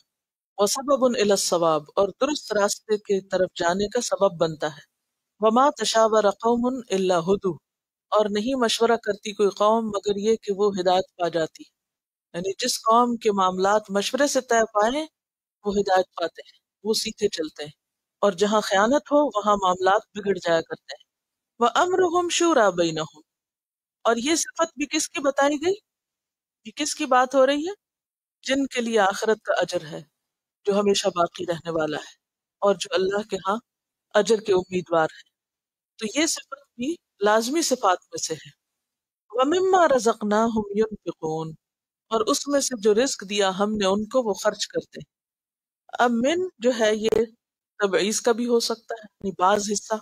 وسبب الی الصواب، اور درست راستے کی طرف جانے کا سبب بنتا ہے۔ وما تشاور قوم الا ہدوا، اور نہیں مشورہ کرتی کوئی قوم مگر یہ کہ وہ ہدایت پا جاتی۔ یعنی جس قوم کے معاملات مشورے سے طے پائیں وہ ہدایت پاتے ہیں، وہ سیدھے چلتے ہیں، اور جہاں خیانت ہو وہاں معاملات بگڑ جایا کرتے ہیں۔ وَأَمْرُهُمْ شُورَى بَيْنَهُمْ، اور یہ صفت بھی کس کی بتائی گئی؟ یہ کس کی بات ہو رہی ہے؟ جن کے لیے آخرت کا اجر ہے جو ہمیشہ باقی رہنے والا ہے، اور جو اللہ کے ہاں اجر کے امیدوار ہیں۔ تو یہ صفت بھی لازمی صفات میں سے ہے۔ وَمِمَّا رَزَقْنَاهُمْ يُنْفِقُونَ، اور اس میں سے جو رزق دیا ہم نے ان کو وہ خرچ کرتے ہیں۔ اب من جو ہے یہ تبعیض کا بھی ہو سکتا ہے، یعنی بعض حصہ،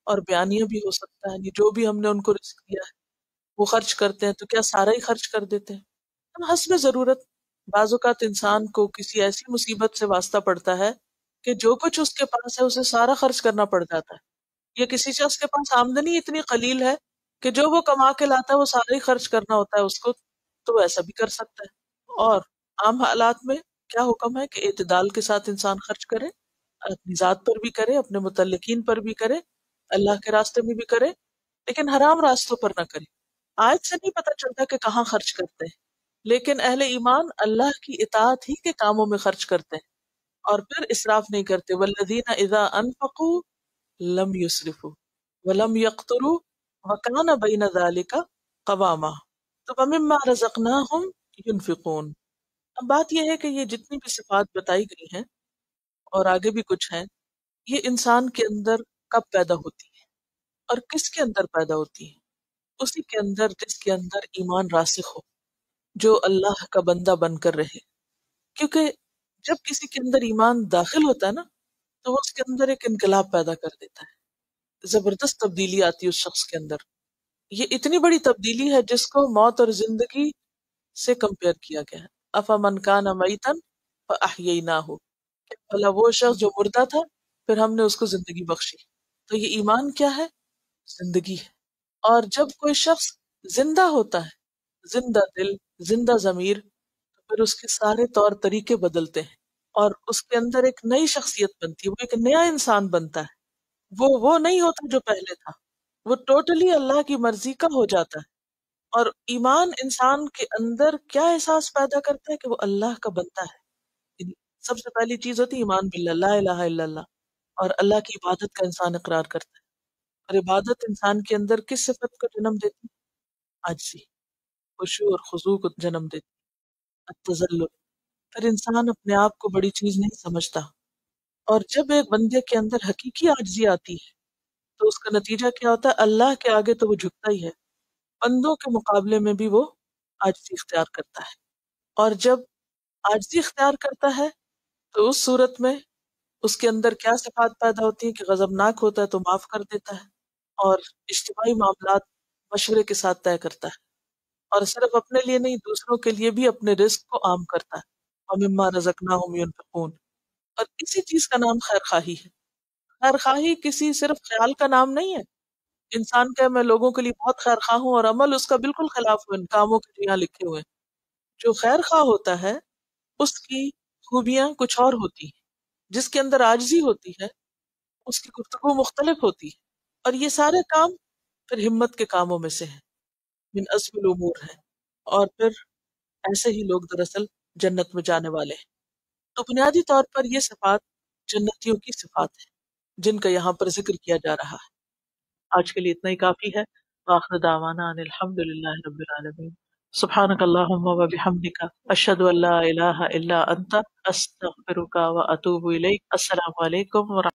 اور بیانیہ بھی ہو سکتا ہے، یعنی جو بھی ہم نے ان کو رزق دیا ہے وہ خرچ کرتے ہیں، تو کیا سارا ہی خرچ کر دیتے ہیں؟ ہم حسب ضرورت، بعض اوقات انسان کو کسی ایسی مصیبت سے واسطہ پڑتا ہے کہ جو کچھ اس کے پاس ہے اسے سارا خرچ کرنا پڑ جاتا ہے، یا کسی شخص کے پاس آمدنی اتنی قلیل ہے کہ جو وہ کما کے لاتا ہے وہ سارا ہی خرچ کرنا ہوتا ہے اس کو، تو وہ ایسا بھی کر سکتا ہے۔ اور عام حالات میں کیا حکم ہے کہ اعتدال کے ساتھ انسان خرچ کرے، اپنی ذات پر بھی کرے، اپنے متعلقین پر بھی کرے، اللہ کے راستے میں بھی کرے، لیکن حرام راستوں پر نہ کرے۔ آیت سے نہیں پتہ چلتا کہ کہاں خرچ کرتے ہیں، لیکن اہل ایمان اللہ کی اطاعت ہی کے کاموں میں خرچ کرتے ہیں اور پھر اسراف نہیں کرتے. والذین اذا انفقوا لم یسرفوا ولم یقتروا وکان بین ذلک قواما. تو ومما رزقناہم ینفقون. اب بات یہ ہے کہ یہ جتنی بھی صفات بتائی گئی ہیں اور آگے بھی کچھ ہیں، یہ انسان کے اندر کب پیدا ہوتی ہے اور کس کے اندر پیدا ہوتی ہے؟ اسی کے اندر جس کے اندر ایمان راسخ ہو، جو اللہ کا بندہ بن کر رہے. کیونکہ جب کسی کے اندر ایمان داخل ہوتا ہے نا، تو وہ اس کے اندر ایک انقلاب پیدا کر دیتا ہے، زبردست تبدیلی آتی ہے اس شخص کے اندر. یہ اتنی بڑی تبدیلی ہے جس کو موت اور زندگی سے کمپیئر کیا گیا ہے. افمن کان میتا فاحییناہ، کہ بھلا وہ شخص جو مردہ تھا پھر ہم نے اس کو زندگی بخشی. تو یہ ایمان کیا ہے؟ زندگی ہے. اور جب کوئی شخص زندہ ہوتا ہے، زندہ دل، زندہ ضمیر، تو پھر اس کے سارے طور طریقے بدلتے ہیں اور اس کے اندر ایک نئی شخصیت بنتی ہے، وہ ایک نیا انسان بنتا ہے. وہ نہیں ہوتا جو پہلے تھا، وہ ٹوٹلی اللہ کی مرضی کا ہو جاتا ہے. اور ایمان انسان کے اندر کیا احساس پیدا کرتا ہے کہ وہ اللہ کا بندہ ہے. یعنی سب سے پہلی چیز ہوتی ہے ایمان باللہ، لا الہ الا اللہ، اور اللہ کی عبادت کا انسان اقرار کرتا ہے. اور عبادت انسان کے اندر کس صفت کو جنم دیتی ہے؟ عاجزی، خشوع اور خضوع کو جنم دیتی ہے، التذلل. پھر انسان اپنے آپ کو بڑی چیز نہیں سمجھتا. اور جب ایک بندے کے اندر حقیقی عاجزی آتی ہے تو اس کا نتیجہ کیا ہوتا ہے؟ اللہ کے آگے تو وہ جھکتا ہی ہے، بندوں کے مقابلے میں بھی وہ عاجزی اختیار کرتا ہے. اور جب عاجزی اختیار کرتا ہے تو اس صورت میں اس کے اندر کیا صفات پیدا ہوتی ہیں کہ غضبناک ہوتا ہے تو معاف کر دیتا ہے، اور اجتماعی معاملات مشورے کے ساتھ طے کرتا ہے، اور صرف اپنے لیے نہیں دوسروں کے لیے بھی اپنے رزق کو عام کرتا ہے. وَمِمَّا رَزَقْنَاهُمْ يُنْفِقُونَ. اور اسی چیز کا نام خیر خواہی ہے. خیر خواہی کسی صرف خیال کا نام نہیں ہے. انسان کہ میں لوگوں کے لیے بہت خیر خواہ ہوں اور عمل اس کا بالکل خلاف ہو ان کاموں کے جو یہاں لکھے ہوئے ہیں. جو خیر خواہ ہوتا ہے اس کی خوبیاں کچھ اور ہوتی ہیں. جس کے اندر عاجزی ہوتی ہے اس کی گفتگو مختلف ہوتی ہے. اور یہ سارے کام پھر ہمت کے کاموں میں سے ہیں، من عزم الامور ہے. اور پھر ایسے ہی لوگ دراصل جنت میں جانے والے ہیں. تو بنیادی طور پر یہ صفات جنتیوں کی صفات ہیں جن کا یہاں پر ذکر کیا جا رہا ہے. آج کے لیے اتنا ہی کافی ہے. وآخر دعوانا ان الحمد للہ رب العالمین. سبحانک اللہم و بحمدک، اشہد ان لا الہ الا انت، استغفرک و اتوب الیک. السلام علیکم ورحمۃ